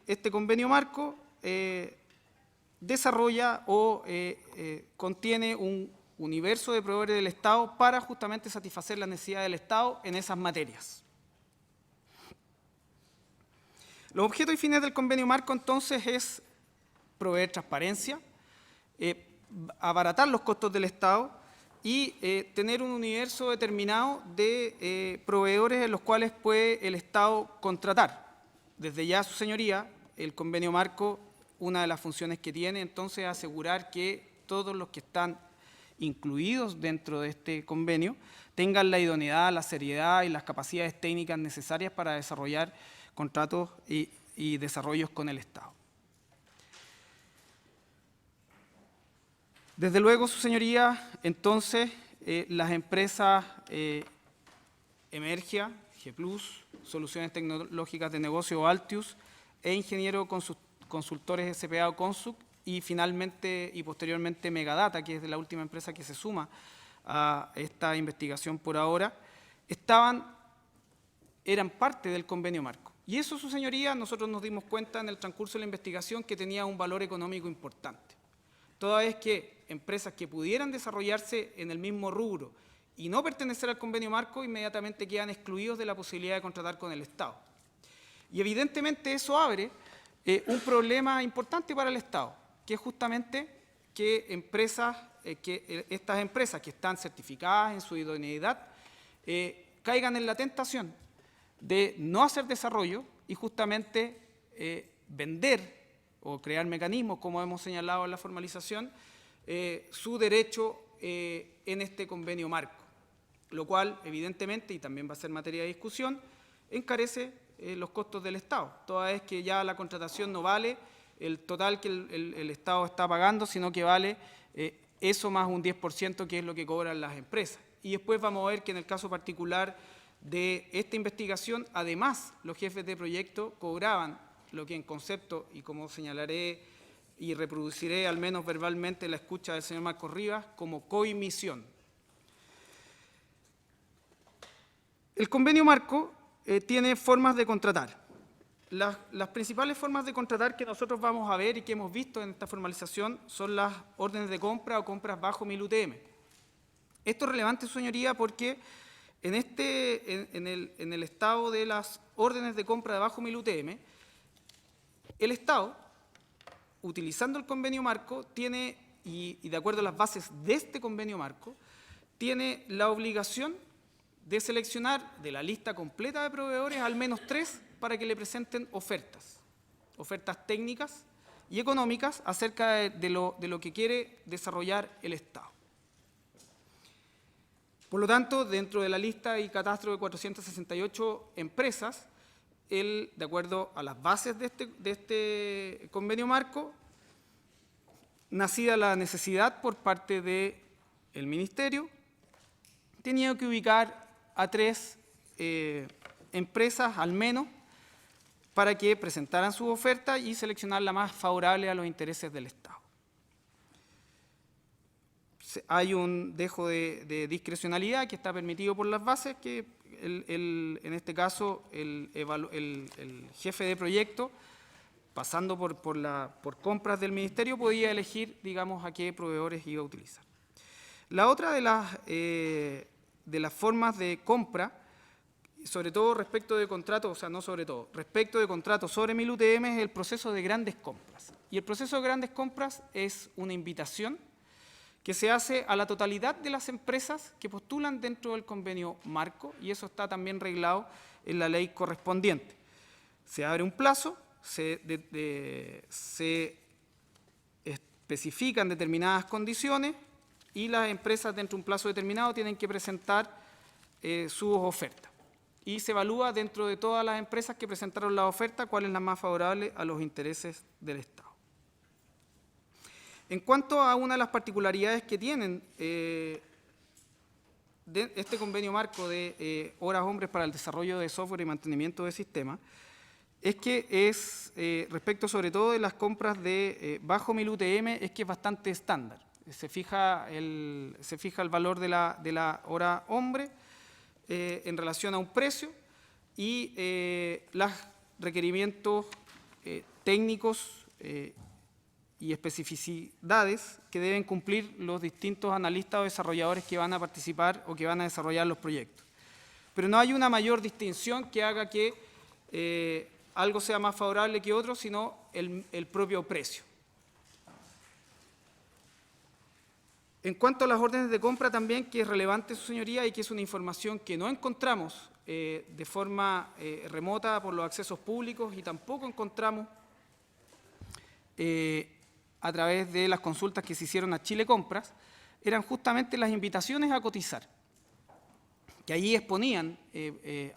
este convenio marco desarrolla o contiene un universo de proveedores del Estado para justamente satisfacer las necesidades del Estado en esas materias. Los objetos y fines del convenio marco, entonces, es proveer transparencia, abaratar los costos del Estado y tener un universo determinado de proveedores en los cuales puede el Estado contratar. Desde ya, su señoría, el convenio marco, una de las funciones que tiene, entonces, es asegurar que todos los que están incluidos dentro de este convenio tengan la idoneidad, la seriedad y las capacidades técnicas necesarias para desarrollar contratos y desarrollos con el Estado. Desde luego, su señoría, entonces, las empresas Emergia, G+, Soluciones Tecnológicas de Negocio, Altius, e Ingeniero Consultores SPA o Consuc, y finalmente y posteriormente Megadata, que es la última empresa que se suma a esta investigación por ahora, eran parte del convenio marco. Y eso, su señoría, nosotros nos dimos cuenta en el transcurso de la investigación que tenía un valor económico importante. Toda vez que empresas que pudieran desarrollarse en el mismo rubro y no pertenecer al convenio marco, inmediatamente quedan excluidos de la posibilidad de contratar con el Estado. Y evidentemente eso abre un problema importante para el Estado, que es justamente que estas empresas que están certificadas en su idoneidad caigan en la tentación de no hacer desarrollo y justamente vender o crear mecanismos, como hemos señalado en la formalización, su derecho en este convenio marco, lo cual evidentemente, y también va a ser materia de discusión, encarece los costos del Estado, toda vez que ya la contratación no vale el total que el Estado está pagando, sino que vale eso más un 10%, que es lo que cobran las empresas. Y después vamos a ver que en el caso particular de esta investigación, además, los jefes de proyecto cobraban lo que en concepto, y como señalaré y reproduciré al menos verbalmente la escucha del señor Marcos Rivas, como coimisión. El convenio marco tiene formas de contratar. Las principales formas de contratar que nosotros vamos a ver y que hemos visto en esta formalización son las órdenes de compra o compras bajo 1000 UTM. Esto es relevante, su señoría, porque en el estado de las órdenes de compra de bajo 1000 UTM, el Estado, utilizando el convenio marco, tiene, y de acuerdo a las bases de este convenio marco, tiene la obligación de seleccionar de la lista completa de proveedores al menos 3 para que le presenten ofertas técnicas y económicas acerca de lo que quiere desarrollar el Estado. Por lo tanto, dentro de la lista y catastro de 468 empresas, de acuerdo a las bases de este convenio marco, nacida la necesidad por parte del Ministerio, tenía que ubicar a 3 empresas al menos para que presentaran su oferta y seleccionar la más favorable a los intereses del Estado. Hay un dejo de discrecionalidad que está permitido por las bases, que en este caso el jefe de proyecto, pasando por compras del Ministerio, podía elegir, digamos, a qué proveedores iba a utilizar. La otra de las formas de compra, sobre todo respecto de contratos, o sea, no sobre todo, respecto de contratos sobre 1000 UTM, es el proceso de grandes compras. Y el proceso de grandes compras es una invitación que se hace a la totalidad de las empresas que postulan dentro del convenio marco, y eso está también reglado en la ley correspondiente. Se abre un plazo, se especifican determinadas condiciones y las empresas dentro de un plazo determinado tienen que presentar sus ofertas. Y se evalúa dentro de todas las empresas que presentaron la oferta cuál es la más favorable a los intereses del Estado. En cuanto a una de las particularidades que tienen de este convenio marco de horas hombres para el desarrollo de software y mantenimiento de sistemas, es que es, respecto sobre todo de las compras de bajo 1000 UTM, es que es bastante estándar. Se fija el valor de la hora hombre en relación a un precio y los requerimientos técnicos y especificidades que deben cumplir los distintos analistas o desarrolladores que van a participar o que van a desarrollar los proyectos. Pero no hay una mayor distinción que haga que algo sea más favorable que otro, sino el propio precio. En cuanto a las órdenes de compra también, que es relevante, su señoría, y que es una información que no encontramos de forma remota por los accesos públicos y tampoco encontramos a través de las consultas que se hicieron a Chile Compras, eran justamente las invitaciones a cotizar, que ahí exponían,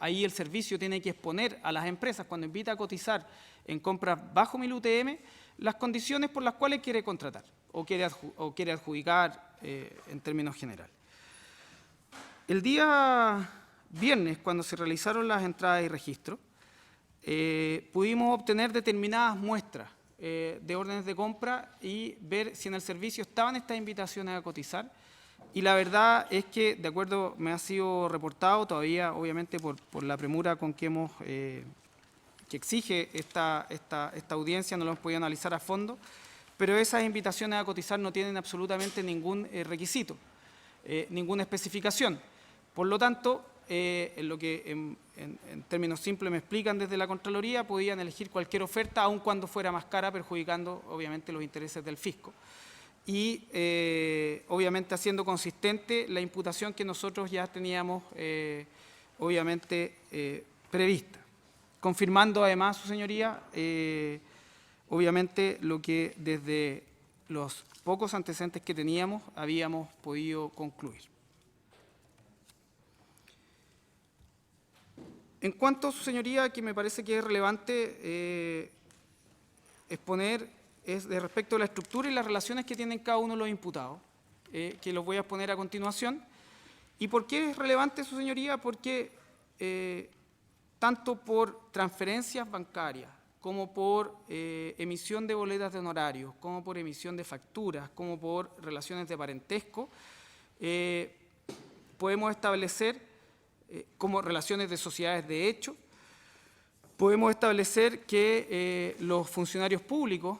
ahí el servicio tiene que exponer a las empresas cuando invita a cotizar en compras bajo 1000 UTM, las condiciones por las cuales quiere contratar o quiere adjudicar en términos generales. El día viernes, cuando se realizaron las entradas y registros, pudimos obtener determinadas muestras de órdenes de compra y ver si en el servicio estaban estas invitaciones a cotizar. Y la verdad es que, de acuerdo, me ha sido reportado todavía, obviamente por la premura con que que exige esta audiencia, no lo hemos podido analizar a fondo, pero esas invitaciones a cotizar no tienen absolutamente ningún requisito, ninguna especificación. Por lo tanto, en lo que en términos simples me explican desde la Contraloría, podían elegir cualquier oferta, aun cuando fuera más cara, perjudicando obviamente los intereses del fisco. Y obviamente haciendo consistente la imputación que nosotros ya teníamos obviamente prevista. Confirmando además, su señoría, obviamente lo que desde los pocos antecedentes que teníamos habíamos podido concluir. En cuanto, su señoría, que me parece que es relevante exponer, es de respecto a la estructura y las relaciones que tienen cada uno de los imputados, que los voy a exponer a continuación. ¿Y por qué es relevante, su señoría? Porque tanto por transferencias bancarias, como por emisión de boletas de honorarios, como por emisión de facturas, como por relaciones de parentesco, podemos establecer como relaciones de sociedades de hecho, podemos establecer que los funcionarios públicos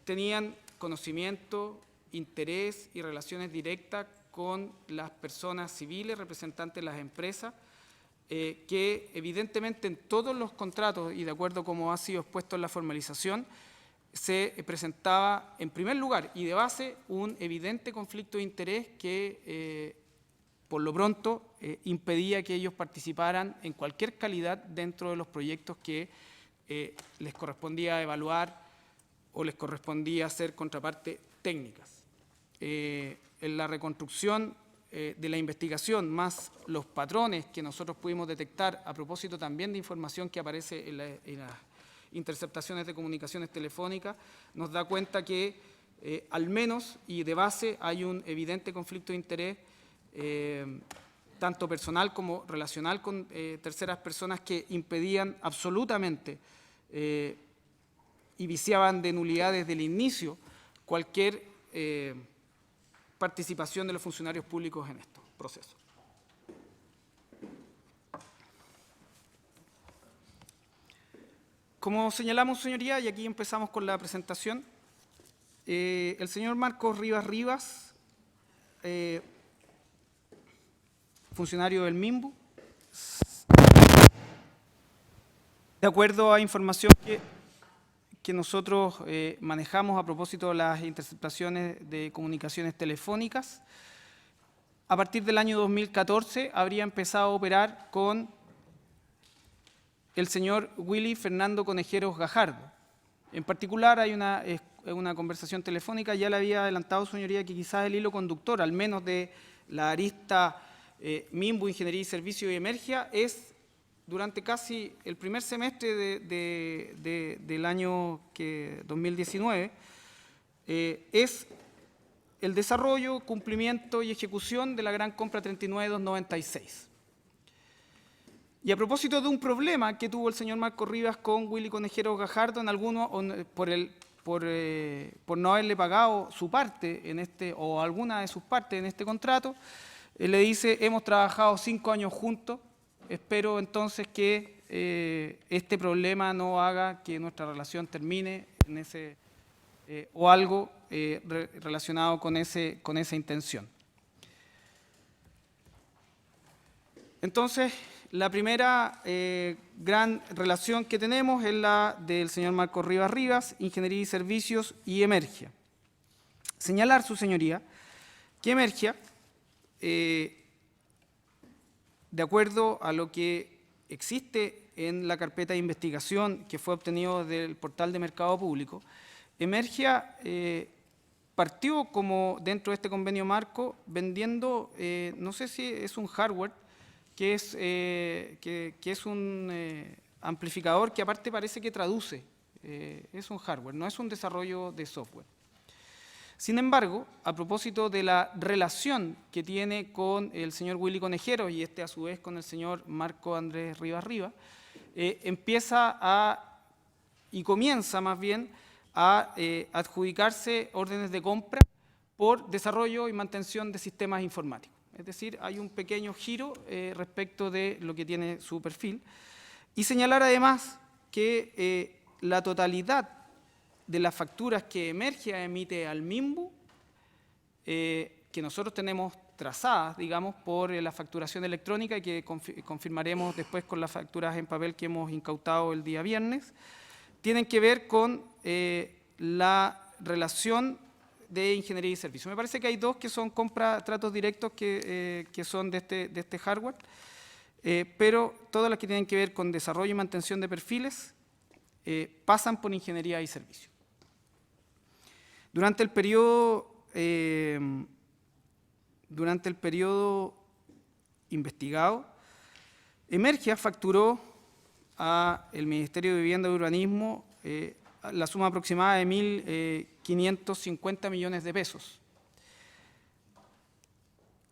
tenían conocimiento, interés y relaciones directas con las personas civiles, representantes de las empresas, que evidentemente en todos los contratos, y de acuerdo como ha sido expuesto en la formalización, se presentaba en primer lugar y de base un evidente conflicto de interés que por lo pronto impedía que ellos participaran en cualquier calidad dentro de los proyectos que les correspondía evaluar o les correspondía hacer contraparte técnicas. En la reconstrucción de la investigación, más los patrones que nosotros pudimos detectar a propósito también de información que aparece en las interceptaciones de comunicaciones telefónicas, nos da cuenta que al menos y de base hay un evidente conflicto de interés tanto personal como relacional con terceras personas, que impedían absolutamente y viciaban de nulidad desde el inicio cualquier participación de los funcionarios públicos en estos procesos. Como señalamos, señoría, y aquí empezamos con la presentación, el señor Marcos Rivas Rivas, funcionario del MIMBU, de acuerdo a información que nosotros manejamos a propósito de las interceptaciones de comunicaciones telefónicas, a partir del año 2014 habría empezado a operar con el señor Willy Fernando Conejeros Gajardo. En particular hay una conversación telefónica, ya le había adelantado, señoría, que quizás el hilo conductor, al menos de la arista MIMBU, Ingeniería y Servicio y Emergia, es durante casi el primer semestre del año 2019, es el desarrollo, cumplimiento y ejecución de la gran compra 39296. Y a propósito de un problema que tuvo el señor Marcos Rivas con Willy Conejeros Gajardo, en alguno, por no haberle pagado su parte en o alguna de sus partes en este contrato, le dice: hemos trabajado 5 años juntos, espero entonces que este problema no haga que nuestra relación termine en o algo relacionado con esa intención. Entonces, la primera gran relación que tenemos es la del señor Marcos Rivas Rivas, Ingeniería y Servicios y Emergia. Señalar, su señoría, que Emergia, de acuerdo a lo que existe en la carpeta de investigación que fue obtenido del portal de Mercado Público, Emergia partió como dentro de este convenio marco vendiendo, no sé si es un hardware, que es un amplificador que aparte parece que traduce, es un hardware, no es un desarrollo de software. Sin embargo, a propósito de la relación que tiene con el señor Willy Conejeros y a su vez con el señor Marco Andrés Rivas Rivas, comienza más bien a adjudicarse órdenes de compra por desarrollo y mantención de sistemas informáticos. Es decir, hay un pequeño giro respecto de lo que tiene su perfil. Y señalar además que la totalidad de las facturas que Emergia emite al MIMBU, que nosotros tenemos trazadas, digamos, por la facturación electrónica y que confirmaremos después con las facturas en papel que hemos incautado el día viernes, tienen que ver con la relación de ingeniería y servicios. Me parece que hay dos que son tratos directos que son de este hardware, pero todas las que tienen que ver con desarrollo y mantención de perfiles pasan por ingeniería y servicios. Durante el periodo investigado, Emergia facturó al Ministerio de Vivienda y Urbanismo la suma aproximada de 1.550 millones de pesos.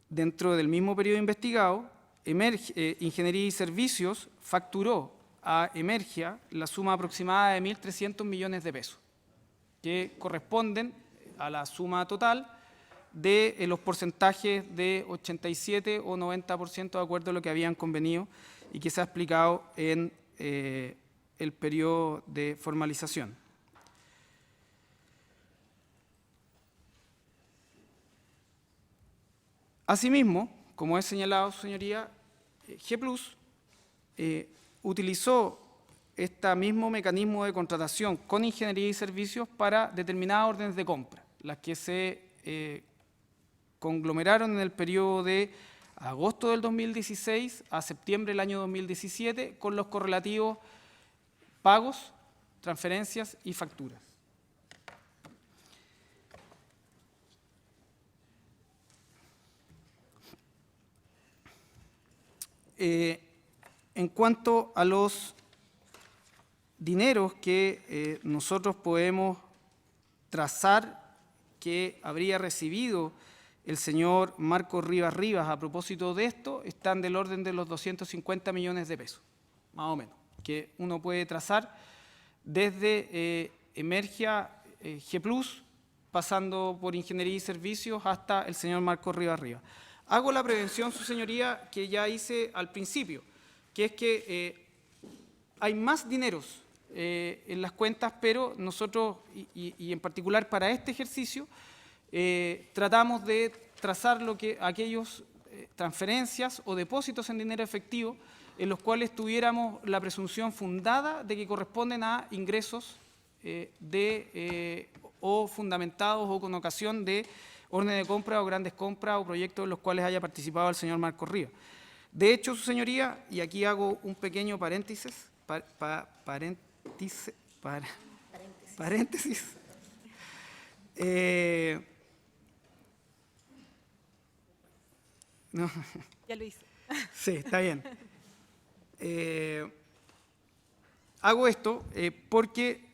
Dentro del mismo periodo investigado, Ingeniería y Servicios facturó a Emergia la suma aproximada de 1.300 millones de pesos, que corresponden a la suma total de los porcentajes de 87 o 90% de acuerdo a lo que habían convenido y que se ha explicado en el periodo de formalización. Asimismo, como he señalado, señoría, G+, utilizó este mismo mecanismo de contratación con ingeniería y servicios para determinadas órdenes de compra, las que se conglomeraron en el periodo de agosto del 2016 a septiembre del año 2017 con los correlativos pagos, transferencias y facturas. En cuanto a los dineros que nosotros podemos trazar que habría recibido el señor Marco Rivas Rivas a propósito de esto están del orden de los 250 millones de pesos, más o menos, que uno puede trazar desde Emergia G+, pasando por Ingeniería y Servicios hasta el señor Marco Rivas Rivas. Hago la prevención, su señoría, que ya hice al principio, que es que hay más dineros en las cuentas, pero nosotros, y en particular para este ejercicio, tratamos de trazar aquellos transferencias o depósitos en dinero efectivo en los cuales tuviéramos la presunción fundada de que corresponden a ingresos o fundamentados o con ocasión de orden de compra o grandes compras o proyectos en los cuales haya participado el señor Marco Rivas. De hecho, su señoría, y aquí hago un pequeño paréntesis, no. Ya lo hice. Sí, está bien. Hago esto porque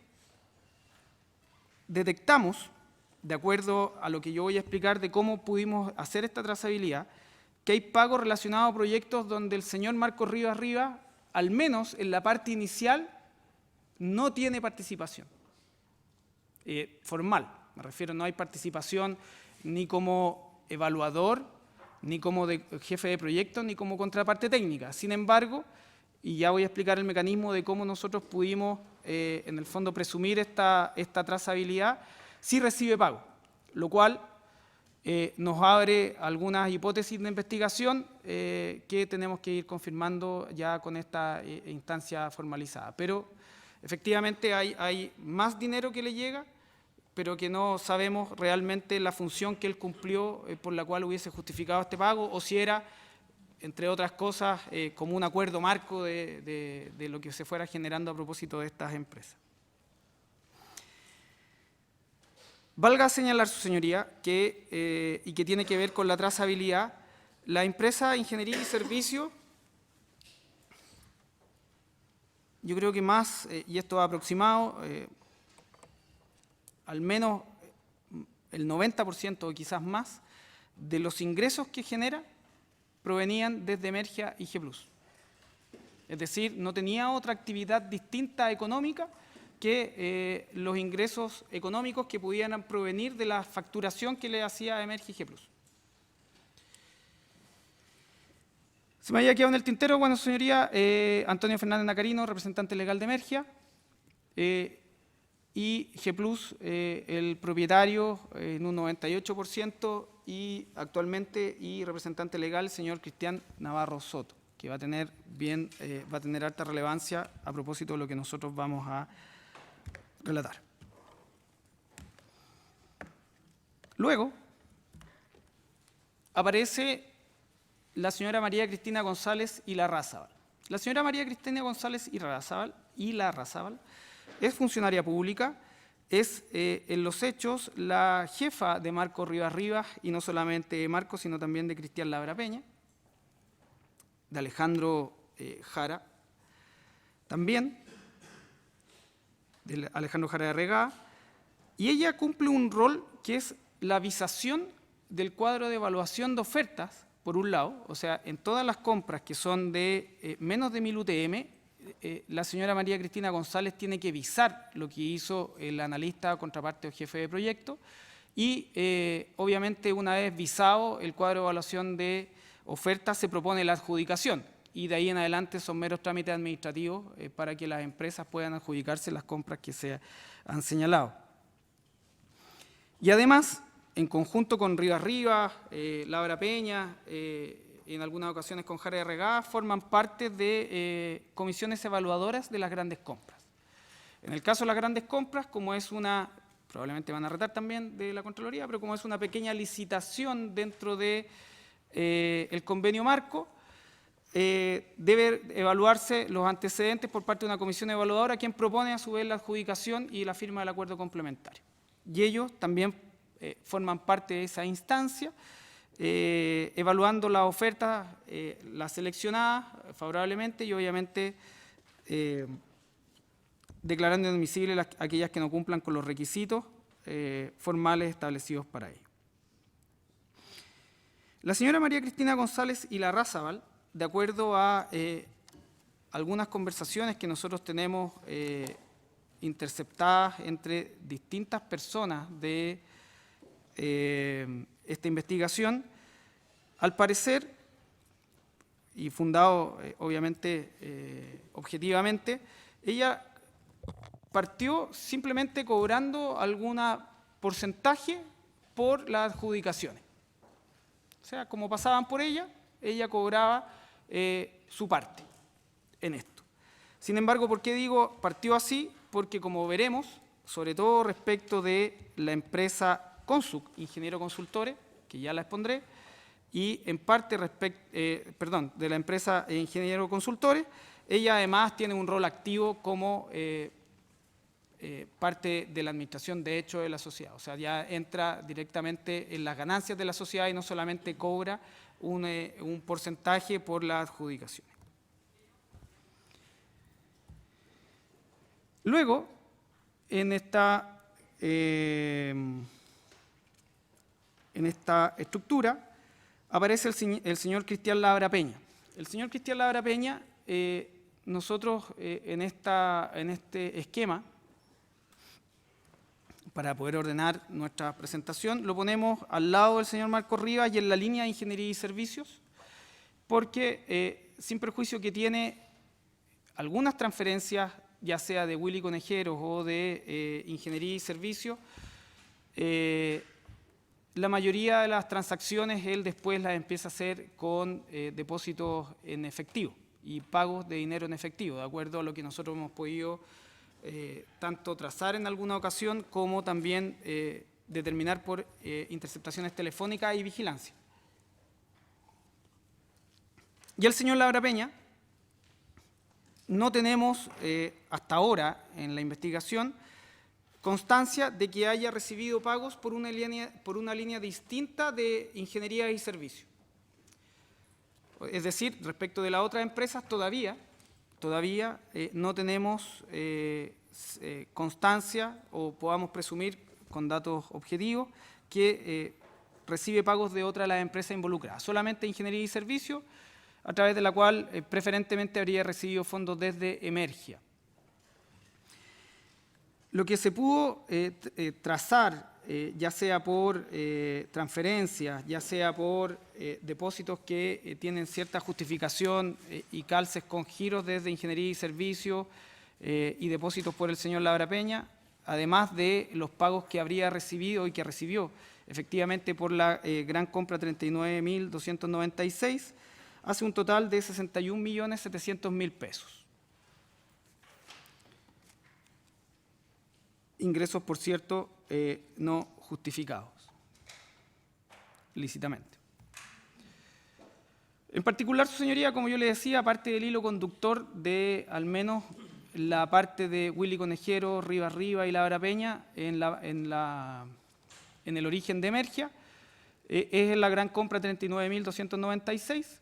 detectamos, de acuerdo a lo que yo voy a explicar de cómo pudimos hacer esta trazabilidad, que hay pagos relacionados a proyectos donde el señor Marco Rivas Rivas, al menos en la parte inicial, no tiene participación formal. Me refiero, no hay participación ni como evaluador, ni como jefe de proyecto, ni como contraparte técnica. Sin embargo, y ya voy a explicar el mecanismo de cómo nosotros pudimos, en el fondo, presumir esta trazabilidad, sí recibe pago, lo cual nos abre algunas hipótesis de investigación que tenemos que ir confirmando ya con esta instancia formalizada. Pero efectivamente hay más dinero que le llega, pero que no sabemos realmente la función que él cumplió por la cual hubiese justificado este pago, o si era, entre otras cosas, como un acuerdo marco de lo que se fuera generando a propósito de estas empresas. Valga señalar, su señoría, que, y que tiene que ver con la trazabilidad, la empresa Ingeniería y Servicios, yo creo que más, y esto aproximado, al menos el 90% o quizás más, de los ingresos que genera provenían desde Emergia y G+. Es decir, no tenía otra actividad distinta económica que los ingresos económicos que pudieran provenir de la facturación que le hacía Emergia y G+. Se me había quedado en el tintero, bueno, señoría, Antonio Fernández Nacarino, representante legal de Emergia, y G+, el propietario en un 98% y actualmente y representante legal, el señor Cristian Navarro Soto, que va a tener alta relevancia a propósito de lo que nosotros vamos a relatar. Luego aparece la señora María Cristina González Ilarrázaval. La señora María Cristina González Ilarrázaval es funcionaria pública, es en los hechos la jefa de Marco Rivas Rivas, y no solamente de Marco, sino también de Cristian Labra Peña, de Alejandro Jara, también de Alejandro Jara de Regada, y ella cumple un rol que es la visación del cuadro de evaluación de ofertas, por un lado, o sea, en todas las compras que son de menos de 1000 UTM, la señora María Cristina González tiene que visar lo que hizo el analista, contraparte o jefe de proyecto, y obviamente una vez visado el cuadro de evaluación de ofertas se propone la adjudicación, y de ahí en adelante son meros trámites administrativos para que las empresas puedan adjudicarse las compras que se han señalado. Y además, en conjunto con Rivas Rivas, Labra Peña, en algunas ocasiones con Jara de Regada, forman parte de comisiones evaluadoras de las grandes compras. En el caso de las grandes compras, como es una, probablemente van a retar también de la Contraloría, pero como es una pequeña licitación dentro de el convenio marco, debe evaluarse los antecedentes por parte de una comisión evaluadora, quien propone a su vez la adjudicación y la firma del acuerdo complementario. Y ellos también forman parte de esa instancia, evaluando las ofertas, las seleccionadas favorablemente y obviamente declarando inadmisibles aquellas que no cumplan con los requisitos formales establecidos para ello. La señora María Cristina González Ilarrázaval, de acuerdo a algunas conversaciones que nosotros tenemos interceptadas entre distintas personas de esta investigación, al parecer, y fundado obviamente objetivamente, ella partió simplemente cobrando algún porcentaje por las adjudicaciones. O sea, como pasaban por ella cobraba su parte en esto. Sin embargo, ¿por qué digo partió así? Porque como veremos, sobre todo respecto de la empresa Consuc, Ingeniero Consultores, que ya la expondré, y en parte de la empresa Ingeniero Consultores, ella además tiene un rol activo como parte de la administración de hecho de la sociedad. O sea, ya entra directamente en las ganancias de la sociedad y no solamente cobra un porcentaje por la adjudicación. Luego, en esta estructura, aparece el señor Cristian Labra Peña. El señor Cristian Labra Peña, nosotros en este esquema, para poder ordenar nuestra presentación, lo ponemos al lado del señor Marco Rivas y en la línea de Ingeniería y Servicios, porque sin perjuicio que tiene algunas transferencias, ya sea de Willy Conejeros o de Ingeniería y Servicios, la mayoría de las transacciones él después las empieza a hacer con depósitos en efectivo y pagos de dinero en efectivo, de acuerdo a lo que nosotros hemos podido tanto trazar en alguna ocasión como también determinar por interceptaciones telefónicas y vigilancia. Y el señor Labra Peña, no tenemos hasta ahora en la investigación constancia de que haya recibido pagos por una línea distinta de ingeniería y servicios. Es decir, respecto de las otras empresas, todavía no tenemos constancia o podamos presumir con datos objetivos que recibe pagos de otra de las empresas involucradas. Solamente ingeniería y servicios, a través de la cual preferentemente habría recibido fondos desde Emergia. Lo que se pudo trazar, ya sea por transferencias, ya sea por depósitos que tienen cierta justificación y calces con giros desde Ingeniería y Servicios y depósitos por el señor Labra Peña, además de los pagos que habría recibido y que recibió efectivamente por la gran compra 39.296, hace un total de 61.700.000 pesos. Ingresos, por cierto, no justificados lícitamente. En particular, su señoría, como yo le decía, parte del hilo conductor de al menos la parte de Willy Conejero, Rivas y Labra Peña en el origen de Emergia, es la gran compra 39.296,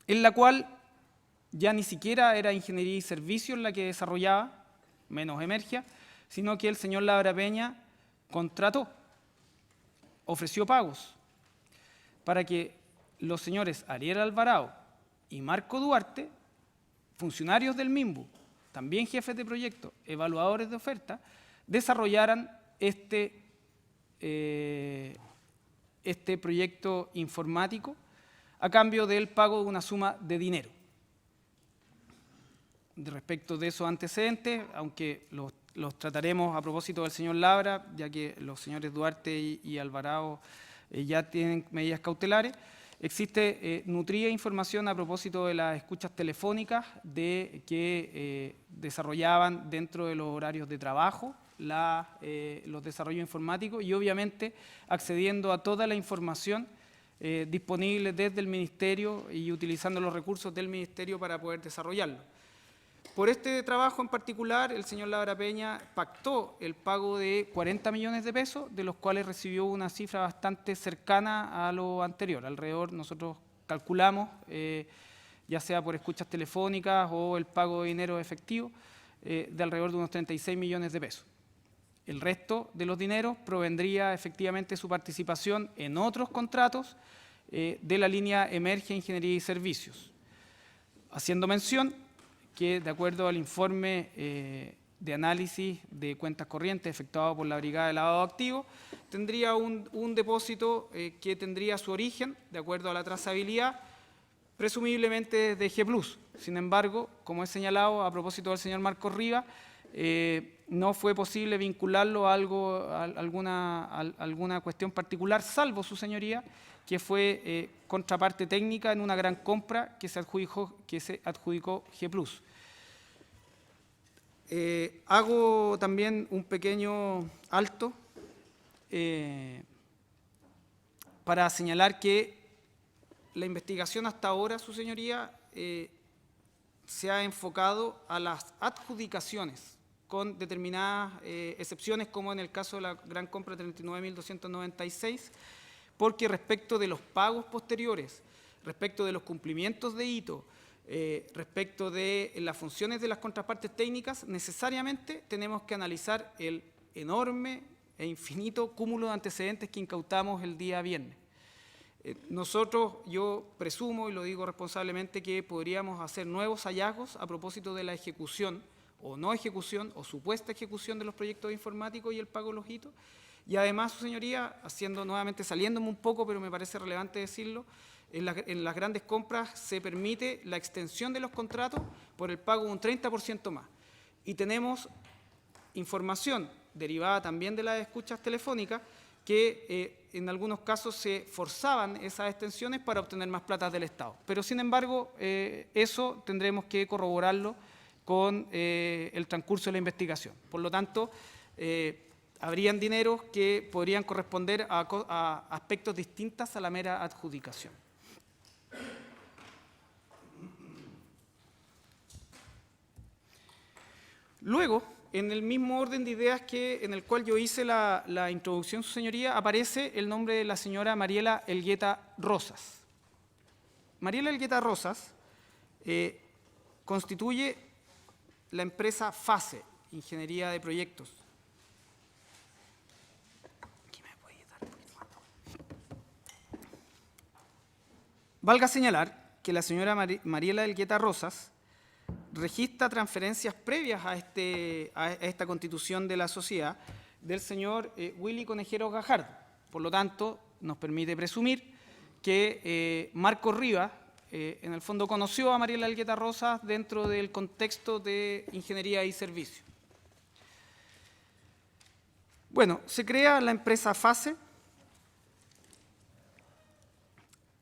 en la cual ya ni siquiera era Ingeniería y Servicios la que desarrollaba, menos Emergia, sino que el señor Labra Peña contrató, ofreció pagos para que los señores Ariel Alvarado y Marco Duarte, funcionarios del MIMBU, también jefes de proyecto, evaluadores de oferta, desarrollaran este proyecto informático a cambio del pago de una suma de dinero. Respecto de esos antecedentes, aunque los trataremos a propósito del señor Labra, ya que los señores Duarte y Alvarado ya tienen medidas cautelares, existe nutrida información a propósito de las escuchas telefónicas que desarrollaban dentro de los horarios de trabajo los desarrollos informáticos y obviamente accediendo a toda la información disponible desde el Ministerio y utilizando los recursos del Ministerio para poder desarrollarlo. Por este trabajo en particular, el señor Labra Peña pactó el pago de 40 millones de pesos, de los cuales recibió una cifra bastante cercana a lo anterior. Alrededor, nosotros calculamos, ya sea por escuchas telefónicas o el pago de dinero efectivo, de alrededor de unos 36 millones de pesos. El resto de los dineros provendría efectivamente su participación en otros contratos de la línea Emerge Ingeniería y Servicios. Haciendo mención que, de acuerdo al informe de análisis de cuentas corrientes efectuado por la Brigada de Lavado de Activos, tendría un depósito que tendría su origen, de acuerdo a la trazabilidad, presumiblemente de G+. Sin embargo, como he señalado a propósito del señor Marcos Rivas, no fue posible vincularlo a alguna cuestión particular, salvo su señoría, que fue contraparte técnica en una gran compra que se adjudicó G+. Hago también un pequeño alto para señalar que la investigación hasta ahora, su señoría, se ha enfocado a las adjudicaciones con determinadas excepciones, como en el caso de la gran compra 39.296, porque respecto de los pagos posteriores, respecto de los cumplimientos de hito, respecto de las funciones de las contrapartes técnicas, necesariamente tenemos que analizar el enorme e infinito cúmulo de antecedentes que incautamos el día viernes. Nosotros, yo presumo, y lo digo responsablemente, que podríamos hacer nuevos hallazgos a propósito de la ejecución, o no ejecución, o supuesta ejecución de los proyectos informáticos y el pago de los hitos. Y además, su señoría, saliéndome un poco, pero me parece relevante decirlo, en las grandes compras se permite la extensión de los contratos por el pago de un 30% más. Y tenemos información derivada también de las escuchas telefónicas que en algunos casos se forzaban esas extensiones para obtener más plata del Estado. Pero, sin embargo, eso tendremos que corroborarlo con el transcurso de la investigación. Por lo tanto, habrían dineros que podrían corresponder a aspectos distintos a la mera adjudicación. Luego, en el mismo orden de ideas en el cual yo hice la introducción, su señoría, aparece el nombre de la señora Mariela Elgueta Rosas. Mariela Elgueta Rosas constituye la empresa FASE, Ingeniería de Proyectos. Valga señalar que la señora Mariela Elgueta Rosas registra transferencias previas a esta constitución de la sociedad del señor Willy Conejeros Gajardo. Por lo tanto, nos permite presumir que Marcos Rivas, en el fondo, conoció a Mariela Elgueta Rosas dentro del contexto de ingeniería y servicios. Bueno, se crea la empresa FASE.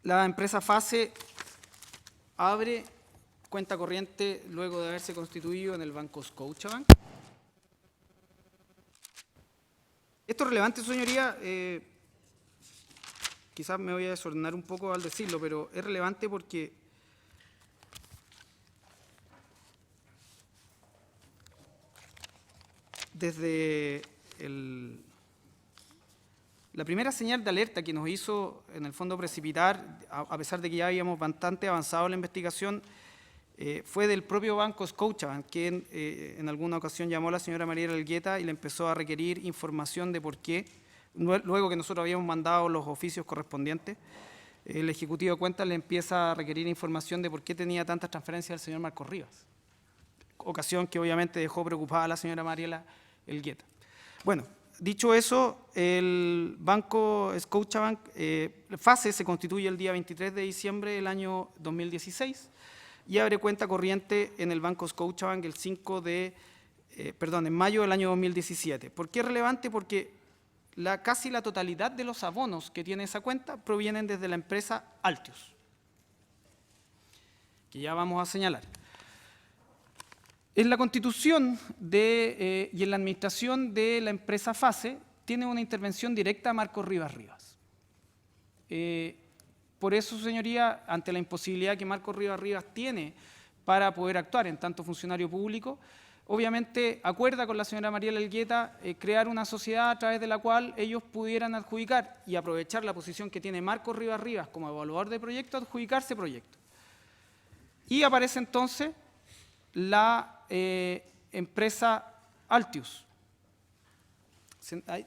La empresa FASE abre cuenta corriente luego de haberse constituido en el Banco Scotiabank. Esto es relevante, su señoría, quizás me voy a desordenar un poco al decirlo, pero es relevante porque desde la primera señal de alerta que nos hizo, en el fondo, precipitar, a pesar de que ya habíamos bastante avanzado en la investigación, fue del propio Banco Scotiabank, quien en alguna ocasión llamó a la señora Mariela Elgueta y le empezó a requerir información de por qué, luego que nosotros habíamos mandado los oficios correspondientes, el Ejecutivo de Cuentas le empieza a requerir información de por qué tenía tantas transferencias del señor Marcos Rivas, ocasión que obviamente dejó preocupada a la señora Mariela Elgueta. Bueno, dicho eso, el Banco Scotiabank, FASE, se constituye el día 23 de diciembre del año 2016 y abre cuenta corriente en el Banco Scotiabank en mayo del año 2017. ¿Por qué es relevante? Porque casi la totalidad de los abonos que tiene esa cuenta provienen desde la empresa Altius, que ya vamos a señalar. En la constitución y en la administración de la empresa FASE tiene una intervención directa a Marcos Rivas Rivas. Por eso, señoría, ante la imposibilidad que Marcos Rivas Rivas tiene para poder actuar en tanto funcionario público, obviamente acuerda con la señora Mariela Elgueta crear una sociedad a través de la cual ellos pudieran adjudicar y aprovechar la posición que tiene Marcos Rivas Rivas como evaluador de proyectos, adjudicarse proyectos. Y aparece entonces la empresa Altius.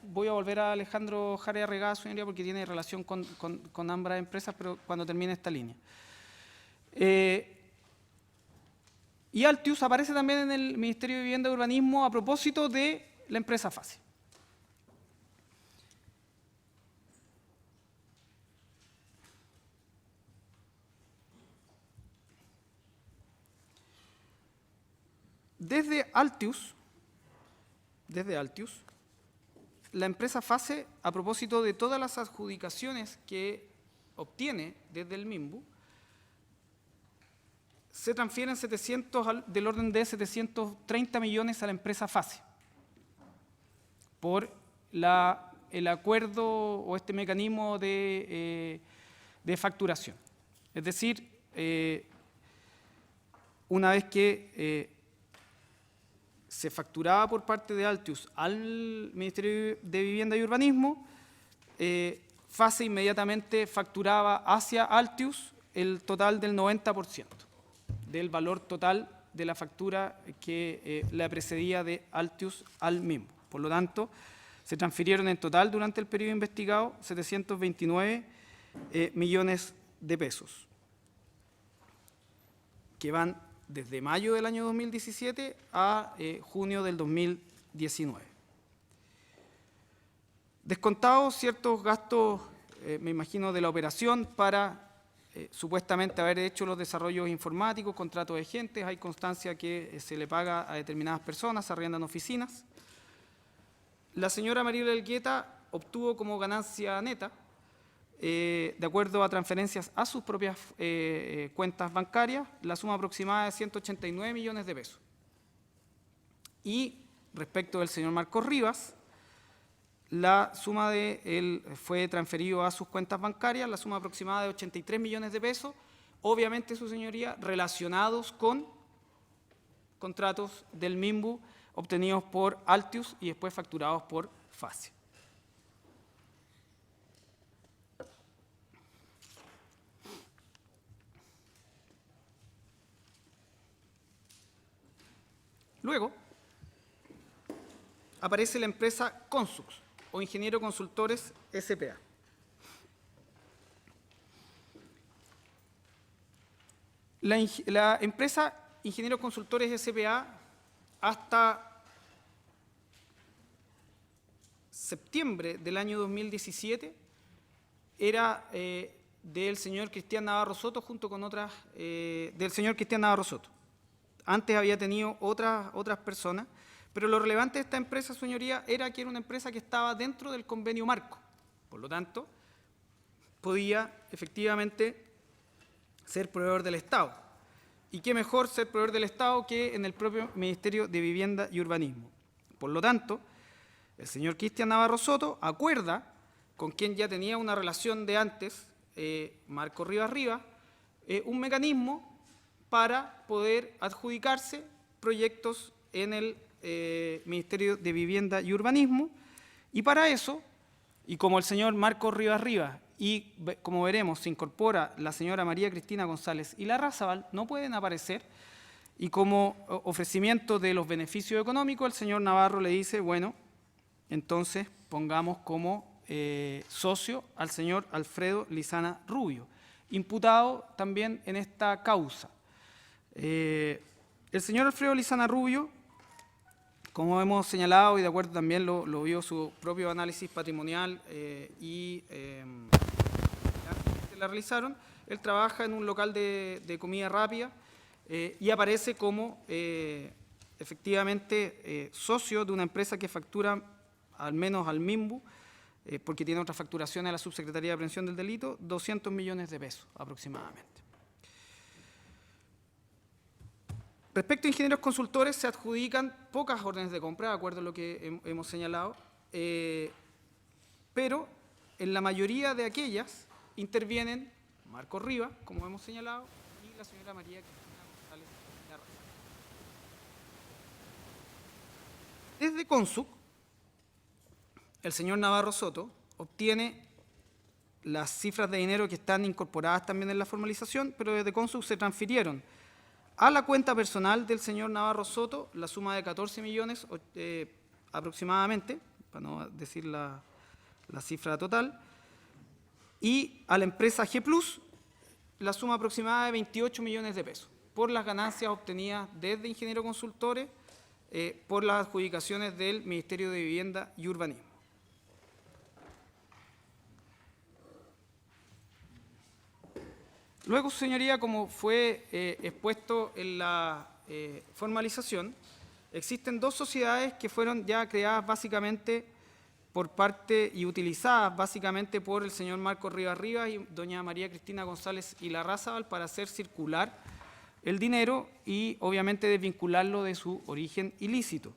Voy a volver a Alejandro Jara Arriagada, señoría, porque tiene relación con ambas empresas, pero cuando termine esta línea. Y Altius aparece también en el Ministerio de Vivienda y Urbanismo a propósito de la empresa FASE. Desde Altius, la empresa FASE, a propósito de todas las adjudicaciones que obtiene desde el MIMBU, se transfieren del orden de 730 millones a la empresa FASE por el acuerdo o este mecanismo de facturación. Es decir, una vez que se facturaba por parte de Altius al Ministerio de Vivienda y Urbanismo, FASE inmediatamente facturaba hacia Altius el total del 90% del valor total de la factura que la precedía de Altius al MIMBU. Por lo tanto, se transfirieron en total durante el periodo investigado 729 millones de pesos, que van desde mayo del año 2017 a junio del 2019. Descontados ciertos gastos, me imagino, de la operación para supuestamente haber hecho los desarrollos informáticos, contratos de agentes, hay constancia que se le paga a determinadas personas, se arriendan oficinas. La señora Mariela Elgueta obtuvo como ganancia neta, de acuerdo a transferencias a sus propias cuentas bancarias, la suma aproximada de 189 millones de pesos. Y respecto del señor Marcos Rivas, la suma de él fue transferido a sus cuentas bancarias, la suma aproximada de 83 millones de pesos, obviamente, su señoría, relacionados con contratos del MIMBU obtenidos por Altius y después facturados por FASE. Luego, aparece la empresa Consux, o Ingeniero Consultores S.p.A. La empresa Ingeniero Consultores S.p.A. hasta septiembre del año 2017 era del señor Cristian Navarro Soto junto con otras, del señor Cristian Navarro Soto. Antes había tenido otras personas, pero lo relevante de esta empresa, señoría, era que era una empresa que estaba dentro del convenio marco. Por lo tanto, podía efectivamente ser proveedor del Estado. Y qué mejor ser proveedor del Estado que en el propio Ministerio de Vivienda y Urbanismo. Por lo tanto, el señor Cristian Navarro Soto acuerda con quien ya tenía una relación de antes, Marco Rivas, un mecanismo para poder adjudicarse proyectos en el Ministerio de Vivienda y Urbanismo, y para eso, y como el señor Marcos Rivas y como veremos se incorpora la señora María Cristina González y Larrazábal, no pueden aparecer, y como ofrecimiento de los beneficios económicos, el señor Navarro le dice, bueno, entonces pongamos como socio al señor Alfredo Lizana Rubio, imputado también en esta causa. El señor Alfredo Lizana Rubio, como hemos señalado y de acuerdo también lo vio su propio análisis patrimonial y la realizaron, él trabaja en un local de comida rápida y aparece como efectivamente socio de una empresa que factura al menos al MIMBU, porque tiene otras facturaciones a la Subsecretaría de Prevención del Delito, 200 millones de pesos aproximadamente. Respecto a ingenieros consultores, se adjudican pocas órdenes de compra, de acuerdo a lo que hemos señalado, pero en la mayoría de aquellas intervienen Marcos Rivas, como hemos señalado, y la señora María Cristina González Larrazábal. Desde Consuc, el señor Navarro Soto obtiene las cifras de dinero que están incorporadas también en la formalización, pero desde Consuc se transfirieron a la cuenta personal del señor Navarro Soto la suma de 14 millones aproximadamente, para no decir la cifra total, y a la empresa G Plus la suma aproximada de 28 millones de pesos por las ganancias obtenidas desde Ingeniero Consultores por las adjudicaciones del Ministerio de Vivienda y Urbanismo. Luego, su señoría, como fue expuesto en la formalización, existen dos sociedades que fueron ya creadas básicamente por parte y utilizadas básicamente por el señor Marcos Rivas y doña María Cristina González Ilarrázaval para hacer circular el dinero y obviamente desvincularlo de su origen ilícito.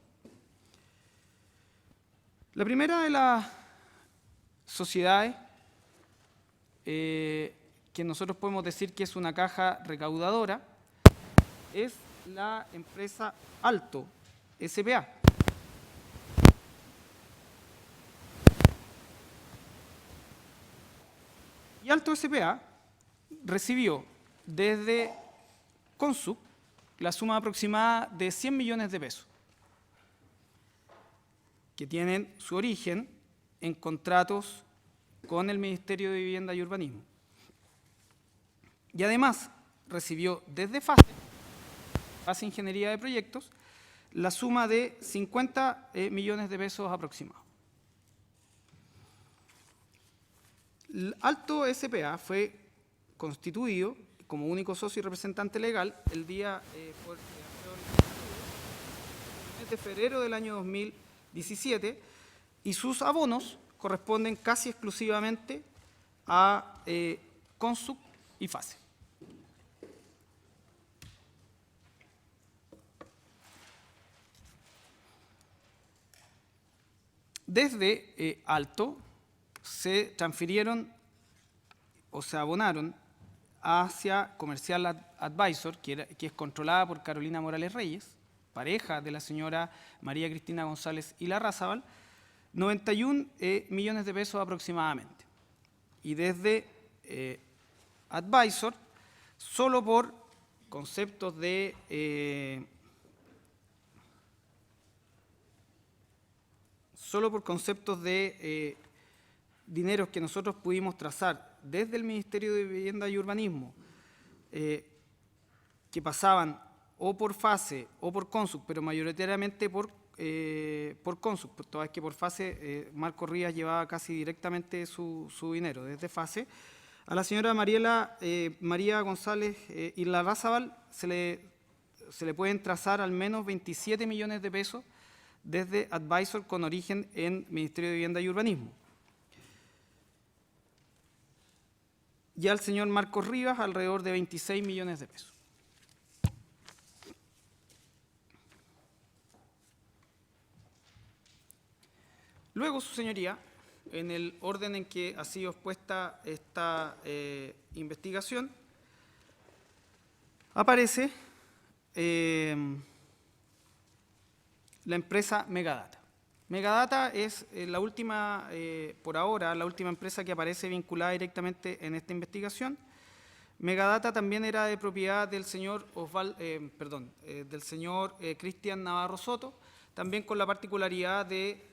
La primera de las sociedades que nosotros podemos decir que es una caja recaudadora es la empresa Alto S.p.A. Y Alto S.p.A. recibió desde Consuc la suma aproximada de 100 millones de pesos, que tienen su origen en contratos con el Ministerio de Vivienda y Urbanismo. Y además recibió desde FASE Ingeniería de Proyectos, la suma de 50 millones de pesos aproximados. Alto S.p.A. fue constituido como único socio y representante legal el día por el mes de febrero del año 2017 y sus abonos corresponden casi exclusivamente a Consuc y FASE. Desde Alto se transfirieron o se abonaron hacia Comercial Advisor, que es controlada por Carolina Morales Reyes, pareja de la señora María Cristina González Ilarrázaval, 91 millones de pesos aproximadamente. Y desde Advisor, solo por conceptos de dineros que nosotros pudimos trazar desde el Ministerio de Vivienda y Urbanismo, que pasaban o por FASE o por Consuc, pero mayoritariamente por Consuc, toda vez que por FASE Marco Rivas llevaba casi directamente su dinero desde FASE. A la señora María González Ilarrázaval se le pueden trazar al menos 27 millones de pesos desde Advisor con origen en Ministerio de Vivienda y Urbanismo. Y al señor Marcos Rivas alrededor de 26 millones de pesos. Luego, su señoría, en el orden en que ha sido expuesta esta investigación, aparece la empresa Megadata. Megadata es la última, por ahora, la última empresa que aparece vinculada directamente en esta investigación. Megadata también era de propiedad del señor Cristian Navarro Soto, también con la particularidad de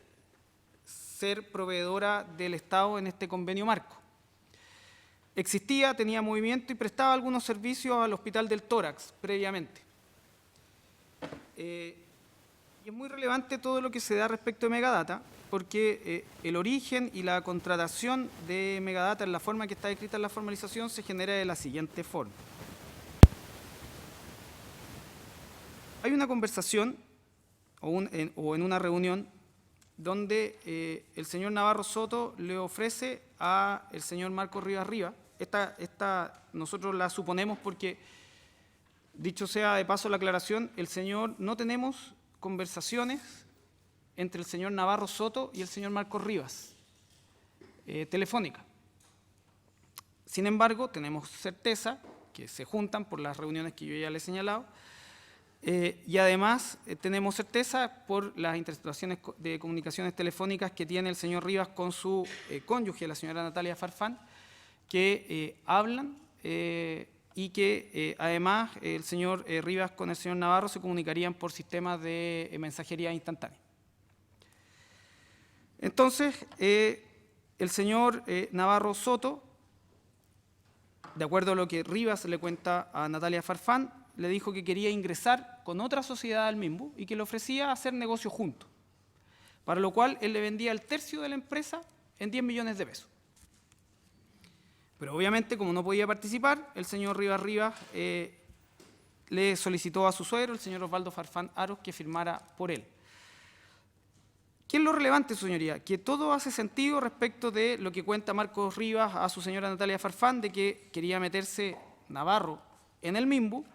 ser proveedora del Estado en este convenio marco. Existía, tenía movimiento y prestaba algunos servicios al Hospital del Tórax previamente. Y es muy relevante todo lo que se da respecto de Megadata, porque el origen y la contratación de Megadata en la forma que está escrita en la formalización se genera de la siguiente forma. Hay una conversación o en una reunión donde el señor Navarro Soto le ofrece al señor Marcos Rivas. Esta nosotros la suponemos porque, dicho sea de paso la aclaración, no tenemos conversaciones entre el señor Navarro Soto y el señor Marcos Rivas, telefónica. Sin embargo, tenemos certeza que se juntan por las reuniones que yo ya le he señalado, y además tenemos certeza por las interacciones de comunicaciones telefónicas que tiene el señor Rivas con su cónyuge, la señora Natalia Farfán, que hablan y que además el señor Rivas con el señor Navarro se comunicarían por sistemas de mensajería instantánea. Entonces, el señor Navarro Soto, de acuerdo a lo que Rivas le cuenta a Natalia Farfán, le dijo que quería ingresar con otra sociedad al MIMBU y que le ofrecía hacer negocio juntos, para lo cual él le vendía el tercio de la empresa en 10 millones de pesos. Pero obviamente, como no podía participar, el señor Rivas le solicitó a su suegro, el señor Osvaldo Farfán Aros, que firmara por él. ¿Qué es lo relevante, su señoría? Que todo hace sentido respecto de lo que cuenta Marcos Rivas a su señora Natalia Farfán, de que quería meterse Navarro en el MIMBU,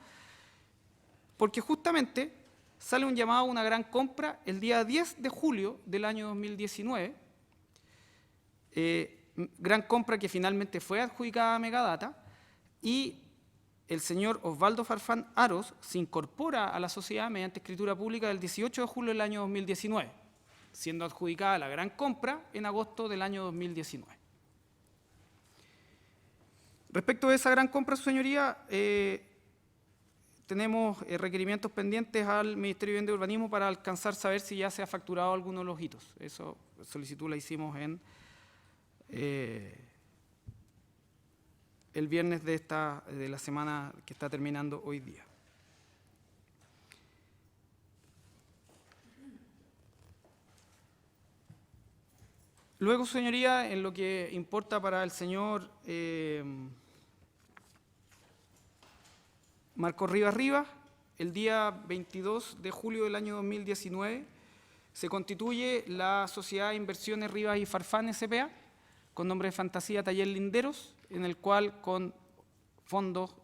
porque justamente sale un llamado a una gran compra el día 10 de julio del año 2019, gran compra que finalmente fue adjudicada a Megadata, y el señor Osvaldo Farfán Aros se incorpora a la sociedad mediante escritura pública del 18 de julio del año 2019, siendo adjudicada la gran compra en agosto del año 2019. Respecto de esa gran compra, su señoría, tenemos requerimientos pendientes al Ministerio de Vivienda y Urbanismo para alcanzar saber si ya se ha facturado alguno de los hitos. Esa solicitud la hicimos en el viernes de la semana que está terminando hoy día. Luego, su señoría, en lo que importa para el señor Marcos Rivas, el día 22 de julio del año 2019 se constituye la Sociedad de Inversiones Rivas y Farfán S.p.A., con nombre de fantasía Taller Linderos, en el cual, con fondos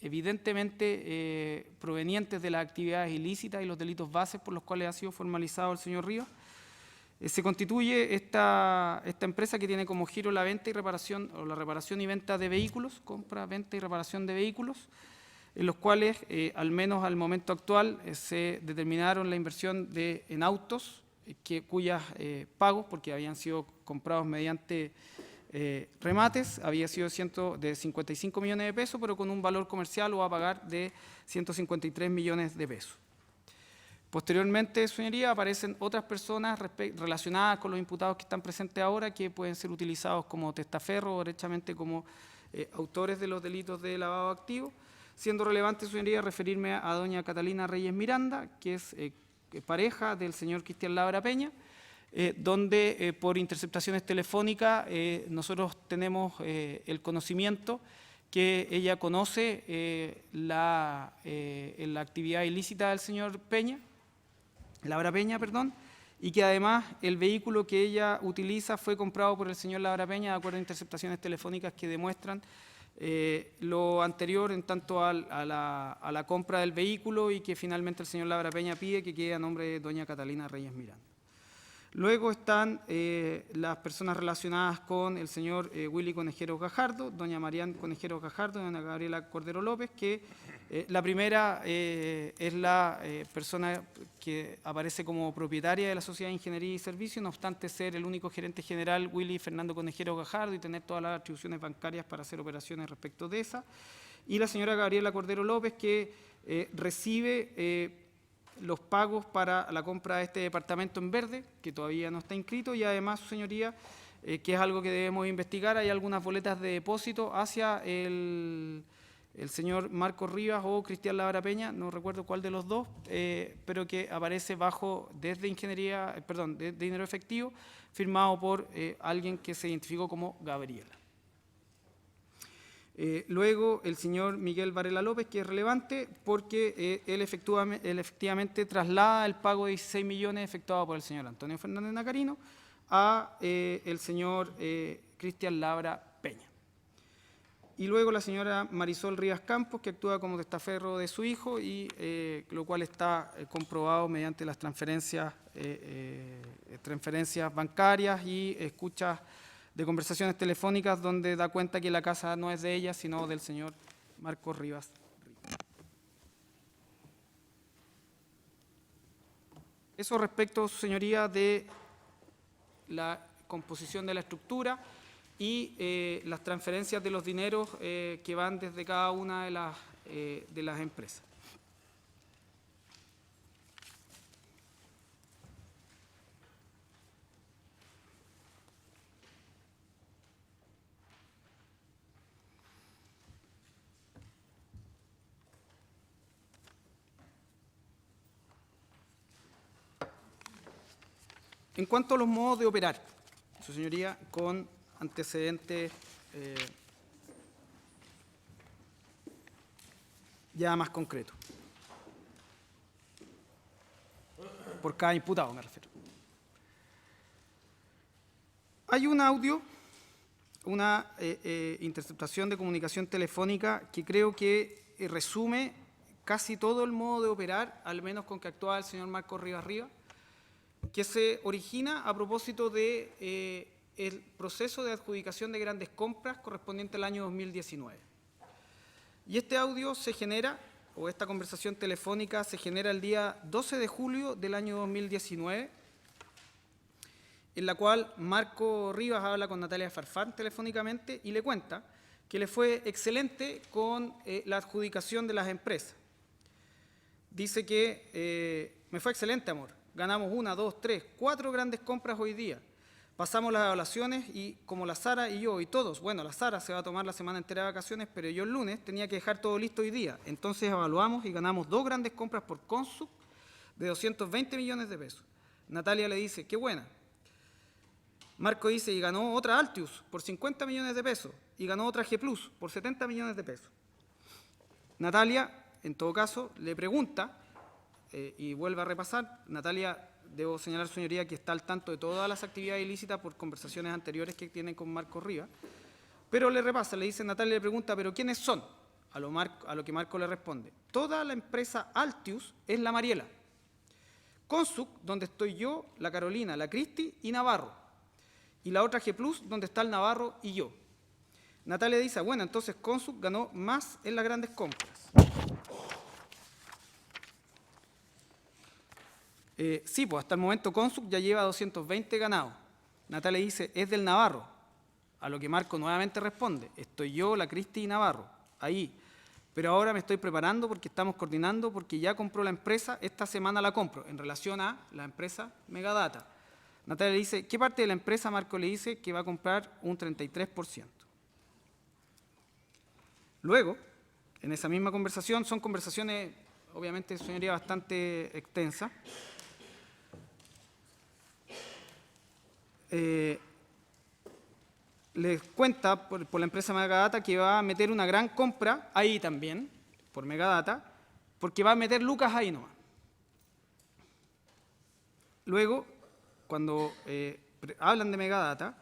evidentemente provenientes de las actividades ilícitas y los delitos bases por los cuales ha sido formalizado el señor Rivas, se constituye esta empresa que tiene como giro la venta y reparación, o la reparación y venta de vehículos, compra, venta y reparación de vehículos, en los cuales, al menos al momento actual, se determinaron la inversión en autos, cuyas pagos, porque habían sido comprados mediante remates, había sido de 55 millones de pesos, pero con un valor comercial o a pagar de 153 millones de pesos. Posteriormente, señoría, aparecen otras personas relacionadas con los imputados que están presentes ahora, que pueden ser utilizados como testaferros o derechamente como autores de los delitos de lavado de activos, siendo relevante, señoría, referirme a doña Catalina Reyes Miranda, que es pareja del señor Cristian Labra Peña, donde por interceptaciones telefónicas nosotros tenemos el conocimiento que ella conoce la actividad ilícita del señor Labra Peña, y que además el vehículo que ella utiliza fue comprado por el señor Labra Peña de acuerdo a interceptaciones telefónicas que demuestran lo anterior en tanto a la compra del vehículo, y que finalmente el señor Labra Peña pide que quede a nombre de doña Catalina Reyes Miranda. Luego están las personas relacionadas con el señor Willy Conejeros Gajardo, doña Marián Conejeros Gajardo y doña Gabriela Cordero López, que la primera es la persona que aparece como propietaria de la Sociedad de Ingeniería y Servicios, no obstante ser el único gerente general Willy Fernando Conejeros Gajardo y tener todas las atribuciones bancarias para hacer operaciones respecto de esa. Y la señora Gabriela Cordero López, que recibe los pagos para la compra de este departamento en verde, que todavía no está inscrito, y además, su señoría, que es algo que debemos investigar, hay algunas boletas de depósito hacia el señor Marcos Rivas o Cristian Labra Peña, no recuerdo cuál de los dos, pero que aparece bajo desde de dinero efectivo, firmado por alguien que se identificó como Gabriela. Luego el señor Miguel Varela López, que es relevante porque él efectivamente traslada el pago de 16 millones efectuado por el señor Antonio Fernández Nacarino a el señor Cristian Labra Peña. Y luego la señora Marisol Rivas Campos, que actúa como testaferro de su hijo, y lo cual está comprobado mediante las transferencias bancarias y escuchas de conversaciones telefónicas, donde da cuenta que la casa no es de ella, sino del señor Marcos Rivas. Eso respecto, su señoría, de la composición de la estructura y las transferencias de los dineros que van desde cada una de las empresas. En cuanto a los modos de operar, su señoría, con antecedentes ya más concretos. Por cada imputado, me refiero. Hay un audio, una interceptación de comunicación telefónica que creo que resume casi todo el modo de operar, al menos con que actuaba el señor Marcos Rivas Rivas, que se origina a propósito de el proceso de adjudicación de grandes compras correspondiente al año 2019. Y este audio se genera, o esta conversación telefónica se genera el día 12 de julio del año 2019, en la cual Marco Rivas habla con Natalia Farfán telefónicamente y le cuenta que le fue excelente con la adjudicación de las empresas. Dice que me fue excelente, amor. Ganamos 1, 2, 3, 4 grandes compras hoy día. Pasamos las evaluaciones y como la Sara y yo y todos, bueno, la Sara se va a tomar la semana entera de vacaciones, pero yo el lunes tenía que dejar todo listo hoy día. Entonces evaluamos y ganamos 2 grandes compras por Consup de 220 millones de pesos. Natalia le dice, qué buena. Marco dice, y ganó otra Altius por 50 millones de pesos y ganó otra G Plus por 70 millones de pesos. Natalia, en todo caso, le pregunta, y vuelve a repasar, Natalia, debo señalar, señoría, que está al tanto de todas las actividades ilícitas por conversaciones anteriores que tienen con Marco Rivas, pero le repasa, le dice, Natalia le pregunta, ¿pero quiénes son? A lo que Marco le responde, toda la empresa Altius es la Mariela. Consuc, donde estoy yo, la Carolina, la Cristi y Navarro. Y la otra G Plus, donde está el Navarro y yo. Natalia dice, bueno, entonces Consuc ganó más en las grandes compras. Sí, pues hasta el momento Consuc ya lleva 220 ganados. Natalia dice, es del Navarro. A lo que Marco nuevamente responde, estoy yo, la Cristi y Navarro, ahí. Pero ahora me estoy preparando porque estamos coordinando, porque ya compró la empresa, esta semana la compro, en relación a la empresa Megadata. Natalia le dice, ¿qué parte de la empresa? Marco le dice que va a comprar un 33%. Luego, en esa misma conversación, son conversaciones, obviamente, señoría, bastante extensas. Les cuenta por la empresa Megadata que va a meter una gran compra ahí también, por Megadata, porque va a meter lucas ahí nomás. Luego, cuando hablan de Megadata,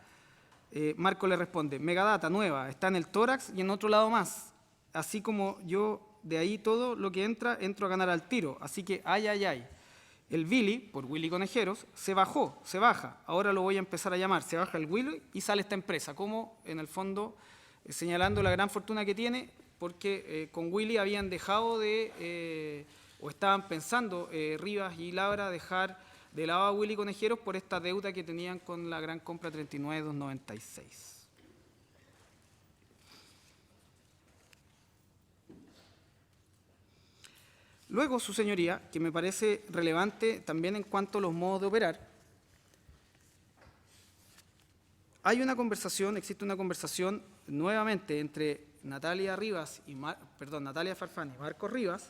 Marco le responde, Megadata nueva, está en el tórax y en otro lado más. Así como yo, de ahí todo lo que entra, entro a ganar al tiro. Así que, ay, ay, ay. El Billy, por Willy Conejeros, se baja. Ahora lo voy a empezar a llamar. Se baja el Willy y sale esta empresa, como en el fondo señalando la gran fortuna que tiene, porque con Willy habían dejado de, o estaban pensando Rivas y Labra dejar de lado a Willy Conejeros por esta deuda que tenían con la gran compra 39296. Luego, su señoría, que me parece relevante también en cuanto a los modos de operar, existe una conversación nuevamente entre Natalia Farfán y Marcos Rivas,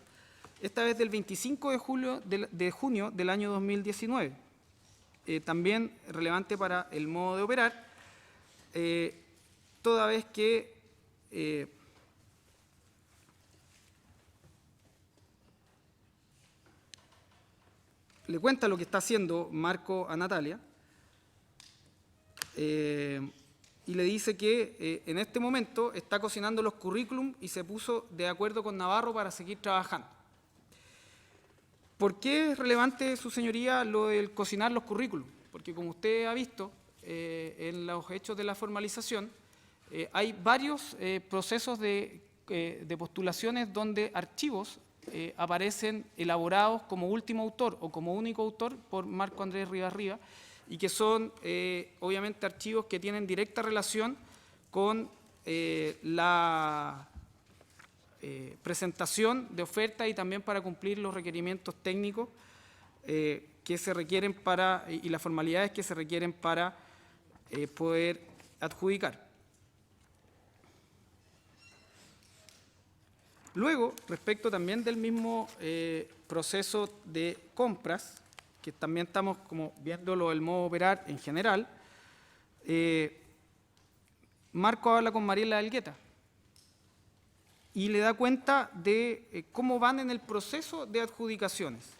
esta vez del 25 de junio del año 2019. También relevante para el modo de operar, toda vez que le cuenta lo que está haciendo Marco a Natalia y le dice que en este momento está cocinando los currículum y se puso de acuerdo con Navarro para seguir trabajando. ¿Por qué es relevante, su señoría, lo del cocinar los currículum? Porque como usted ha visto en los hechos de la formalización, hay varios procesos de postulaciones donde archivos aparecen elaborados como último autor o como único autor por Marco Andrés Rivas Rivas y que son obviamente archivos que tienen directa relación con la presentación de oferta y también para cumplir los requerimientos técnicos que se requieren para y las formalidades que se requieren para poder adjudicar. Luego, respecto también del mismo proceso de compras, que también estamos como viéndolo el modo operar en general, Marco habla con Mariela Elgueta y le da cuenta de cómo van en el proceso de adjudicaciones.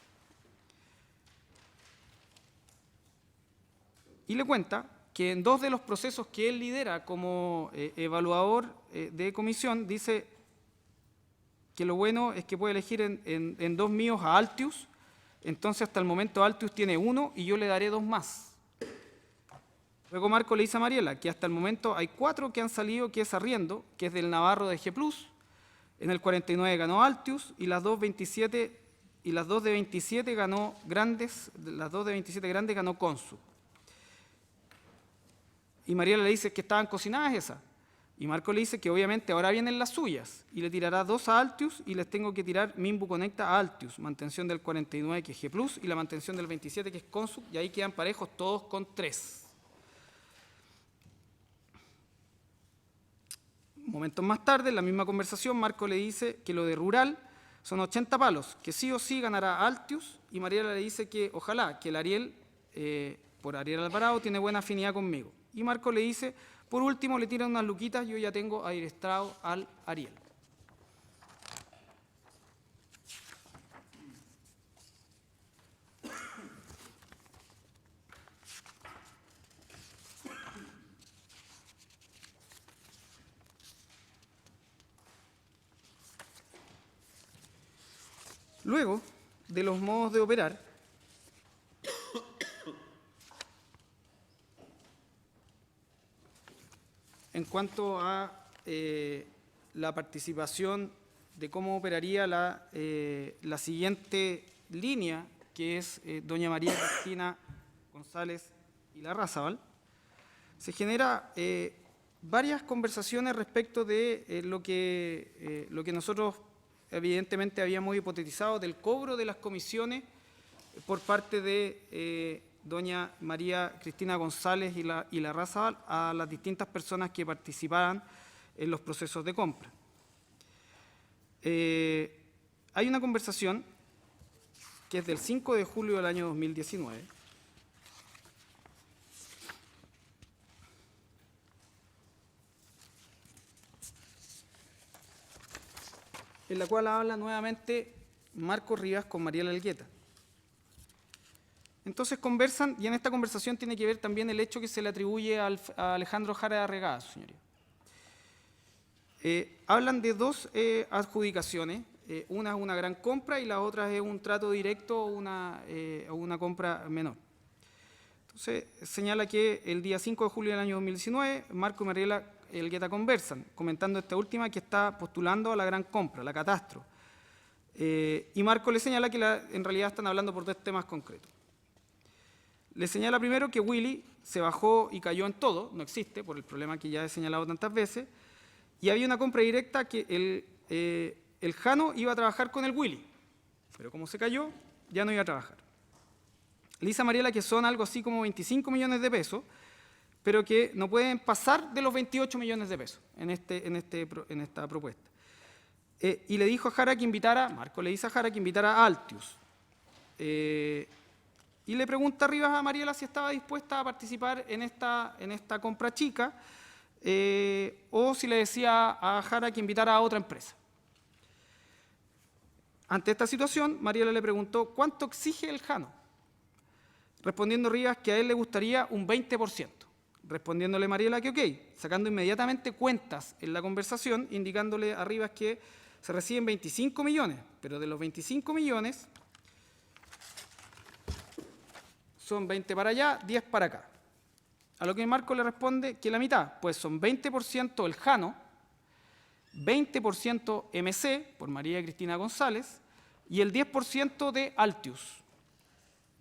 Y le cuenta que en 2 de los procesos que él lidera como evaluador de comisión, dice que lo bueno es que puede elegir en 2 míos a Altius, entonces hasta el momento Altius tiene 1 y yo le daré 2 más. Luego Marco le dice a Mariela que hasta el momento hay 4 que han salido, que es arriendo, que es del Navarro de G+, en el 49 ganó Altius y las 2 de 27 ganó Grandes, las 2 de 27 Grandes ganó Consu. Y Mariela le dice que estaban cocinadas esas. Y Marco le dice que obviamente ahora vienen las suyas. Y le tirará 2 a Altius y les tengo que tirar Mimbu Conecta a Altius. Mantención del 49 que es G+, y la mantención del 27 que es Consu. Y ahí quedan parejos todos con 3. Momentos más tarde, en la misma conversación, Marco le dice que lo de Rural son 80 palos, que sí o sí ganará Altius. Y Mariela le dice que ojalá, que el Ariel, por Ariel Alvarado, tiene buena afinidad conmigo. Y Marco le dice, por último, le tiran unas luquitas, yo ya tengo adiestrado al Ariel. Luego de los modos de operar, en cuanto a la participación de cómo operaría la siguiente línea, que es doña María Cristina González y Larrazábal, se genera varias conversaciones respecto de lo que nosotros evidentemente habíamos hipotetizado del cobro de las comisiones por parte de doña María Cristina González y Larrazábal a las distintas personas que participaban en los procesos de compra. Hay una conversación que es del 5 de julio del año 2019, en la cual habla nuevamente Marco Rivas con Mariela Elgueta. Entonces conversan, y en esta conversación tiene que ver también el hecho que se le atribuye a Alejandro Jara Arriagada, señoría. Hablan de 2 adjudicaciones, una es una gran compra y la otra es un trato directo o una compra menor. Entonces señala que el día 5 de julio del año 2019, Marco y Mariela Elgueta conversan, comentando esta última que está postulando a la gran compra, la catastro. Y Marco le señala que en realidad están hablando por 2 temas concretos. Le señala primero que Willy se bajó y cayó en todo, no existe, por el problema que ya he señalado tantas veces, y había una compra directa que el Jano iba a trabajar con el Willy, pero como se cayó, ya no iba a trabajar. Le dice a Mariela que son algo así como 25 millones de pesos, pero que no pueden pasar de los 28 millones de pesos en esta propuesta. Y le dijo a Jara que invitara, Marco le dice a Jara que invitara a Altius. Y le pregunta Rivas a Mariela si estaba dispuesta a participar en esta compra chica o si le decía a Jara que invitara a otra empresa. Ante esta situación, Mariela le preguntó ¿cuánto exige el Jano? Respondiendo Rivas que a él le gustaría un 20%. Respondiéndole Mariela que ok, sacando inmediatamente cuentas en la conversación, indicándole a Rivas que se reciben 25 millones, pero de los 25 millones son 20 para allá, 10 para acá. A lo que Marco le responde que la mitad, pues son 20% el Jano, 20% MC, por María Cristina González, y el 10% de Altius.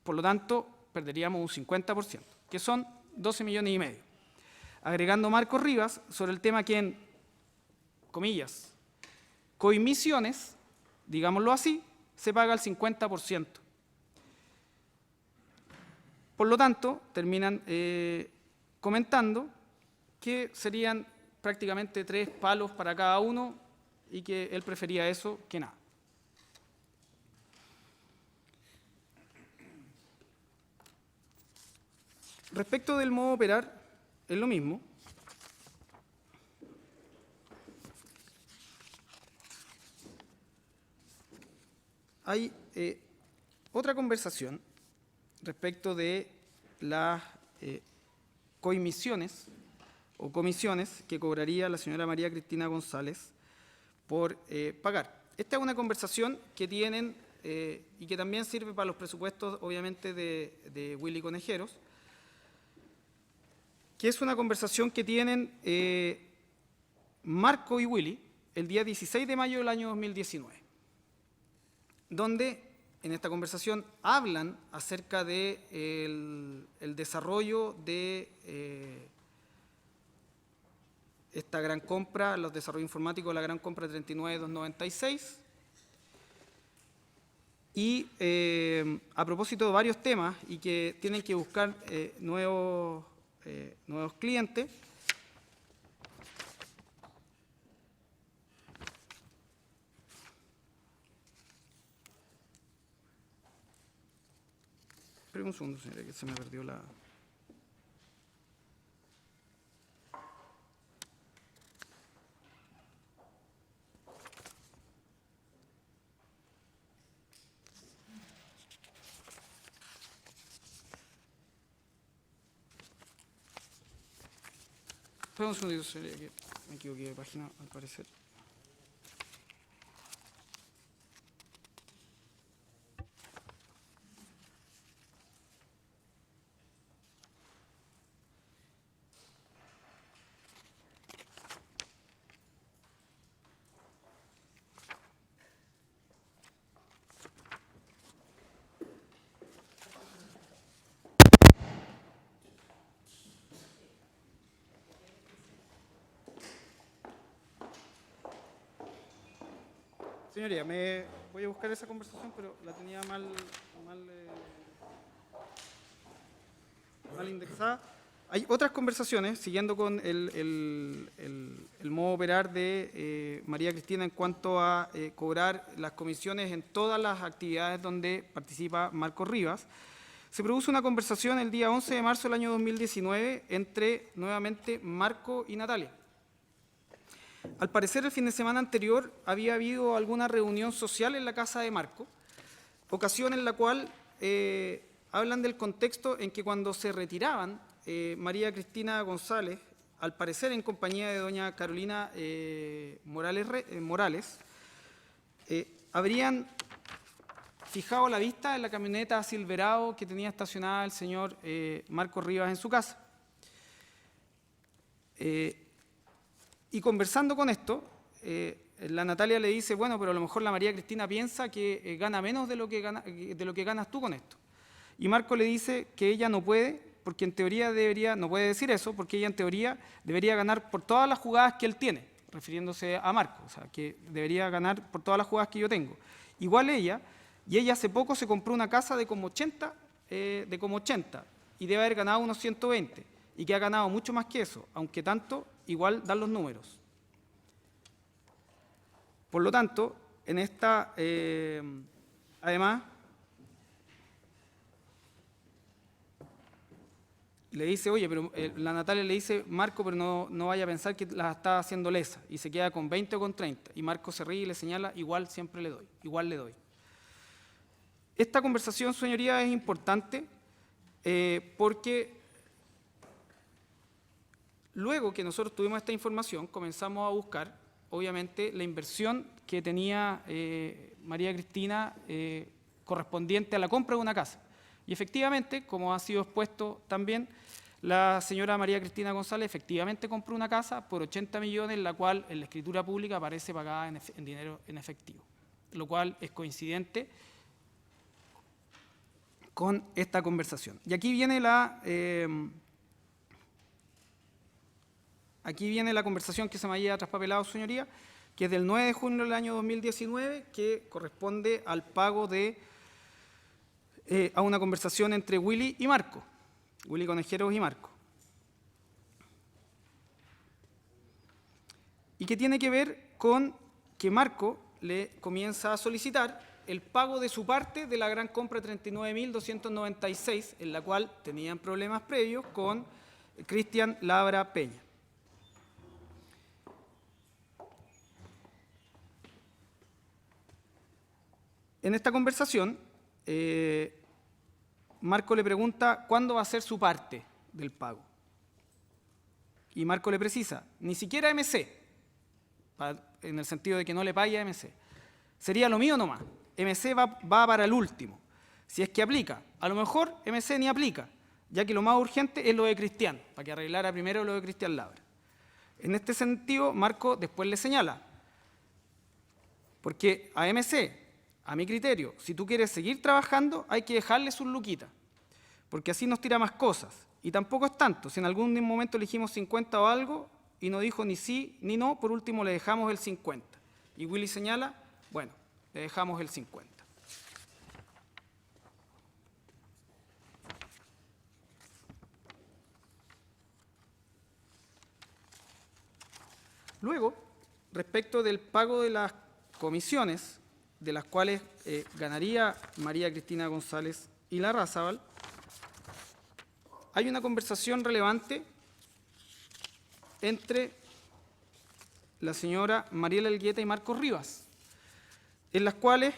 Por lo tanto, perderíamos un 50%, que son 12 millones y medio. Agregando Marco Rivas sobre el tema que en, comillas, comisiones, digámoslo así, se paga el 50%. Por lo tanto, terminan comentando que serían prácticamente 3 palos para cada uno y que él prefería eso que nada. Respecto del modo de operar, es lo mismo. Hay otra conversación respecto de las coimisiones o comisiones que cobraría la señora María Cristina González por pagar. Esta es una conversación que tienen y que también sirve para los presupuestos, obviamente, de Willy Conejeros, que es una conversación que tienen Marco y Willy el día 16 de mayo del año 2019, donde en esta conversación hablan acerca de el desarrollo de esta gran compra, los desarrollos informáticos de la gran compra 39296, y a propósito de varios temas y que tienen que buscar nuevos clientes. Espera un segundo, señora, que se me perdió la... Espera un segundito, señora, que me equivoqué de página, al parecer. Señoría, voy a buscar esa conversación, pero la tenía mal indexada. Hay otras conversaciones, siguiendo con el modo operar de María Cristina en cuanto a cobrar las comisiones en todas las actividades donde participa Marco Rivas. Se produce una conversación el día 11 de marzo del año 2019 entre, nuevamente, Marco y Natalia. Al parecer, el fin de semana anterior había habido alguna reunión social en la casa de Marco, ocasión en la cual hablan del contexto en que cuando se retiraban María Cristina González, al parecer en compañía de doña Carolina Morales, habrían fijado la vista en la camioneta Silverado que tenía estacionada el señor Marco Rivas en su casa. Y conversando con esto, la Natalia le dice, bueno, pero a lo mejor la María Cristina piensa que gana menos de lo que ganas tú con esto. Y Marco le dice que ella no puede, porque en teoría no puede decir eso, porque ella en teoría debería ganar por todas las jugadas que él tiene, refiriéndose a Marco, o sea, que debería ganar por todas las jugadas que yo tengo. Igual ella, y ella hace poco se compró una casa de como 80, y debe haber ganado unos 120, y que ha ganado mucho más que eso, aunque tanto, igual dan los números. Por lo tanto, en esta, además, le dice, oye, pero la Natalia le dice, Marco, pero no vaya a pensar que la está haciendo lesa, y se queda con 20 o con 30, y Marco se ríe y le señala, igual siempre le doy, igual le doy. Esta conversación, señoría, es importante porque luego que nosotros tuvimos esta información, comenzamos a buscar, obviamente, la inversión que tenía María Cristina correspondiente a la compra de una casa. Y efectivamente, como ha sido expuesto también, la señora María Cristina González efectivamente compró una casa por 80 millones, la cual en la escritura pública aparece pagada en dinero en efectivo, lo cual es coincidente con esta conversación. Y aquí viene la conversación que se me había traspapelado, señoría, que es del 9 de junio del año 2019, que corresponde al pago a una conversación entre Willy y Marco, Willy Conejeros y Marco. Y que tiene que ver con que Marco le comienza a solicitar el pago de su parte de la gran compra 39.296, en la cual tenían problemas previos con Cristian Labra Peña. En esta conversación, Marco le pregunta cuándo va a ser su parte del pago. Y Marco le precisa, ni siquiera MC, en el sentido de que no le pague a MC. Sería lo mío nomás. MC va para el último, si es que aplica. A lo mejor MC ni aplica, ya que lo más urgente es lo de Cristian, para que arreglara primero lo de Cristian Labra. En este sentido, Marco después le señala, porque a MC, a mi criterio, si tú quieres seguir trabajando, hay que dejarle sus luquitas, porque así nos tira más cosas. Y tampoco es tanto, si en algún momento elegimos 50 o algo, y no dijo ni sí ni no, por último le dejamos el 50. Y Willy señala, bueno, le dejamos el 50. Luego, respecto del pago de las comisiones, de las cuales ganaría María Cristina González y Larrazábal, hay una conversación relevante entre la señora Mariela Elgueta y Marcos Rivas, en las cuales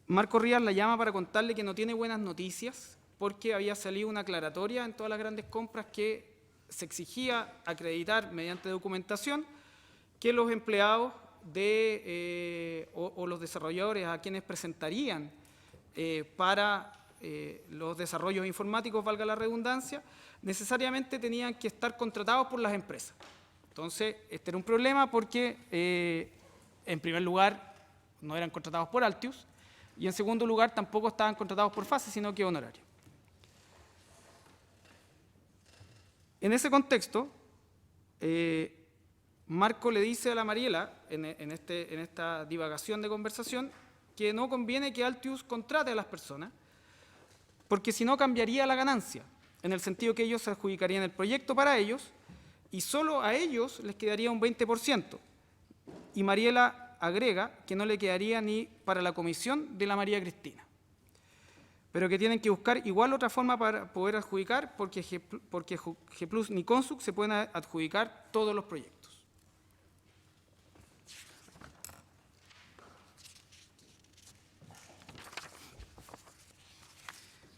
Marcos Rivas la llama para contarle que no tiene buenas noticias porque había salido una aclaratoria en todas las grandes compras que se exigía acreditar mediante documentación que los empleados o los desarrolladores a quienes presentarían para los desarrollos informáticos, valga la redundancia, necesariamente tenían que estar contratados por las empresas. Entonces, este era un problema porque, en primer lugar, no eran contratados por Altius y, en segundo lugar, tampoco estaban contratados por FASE, sino que honorario. En ese contexto, Marco le dice a la Mariela, en esta divagación de conversación, que no conviene que Altius contrate a las personas, porque si no cambiaría la ganancia, en el sentido que ellos se adjudicarían el proyecto para ellos y solo a ellos les quedaría un 20%. Y Mariela agrega que no le quedaría ni para la comisión de la María Cristina, pero que tienen que buscar igual otra forma para poder adjudicar, porque G+ ni Consuc se pueden adjudicar todos los proyectos.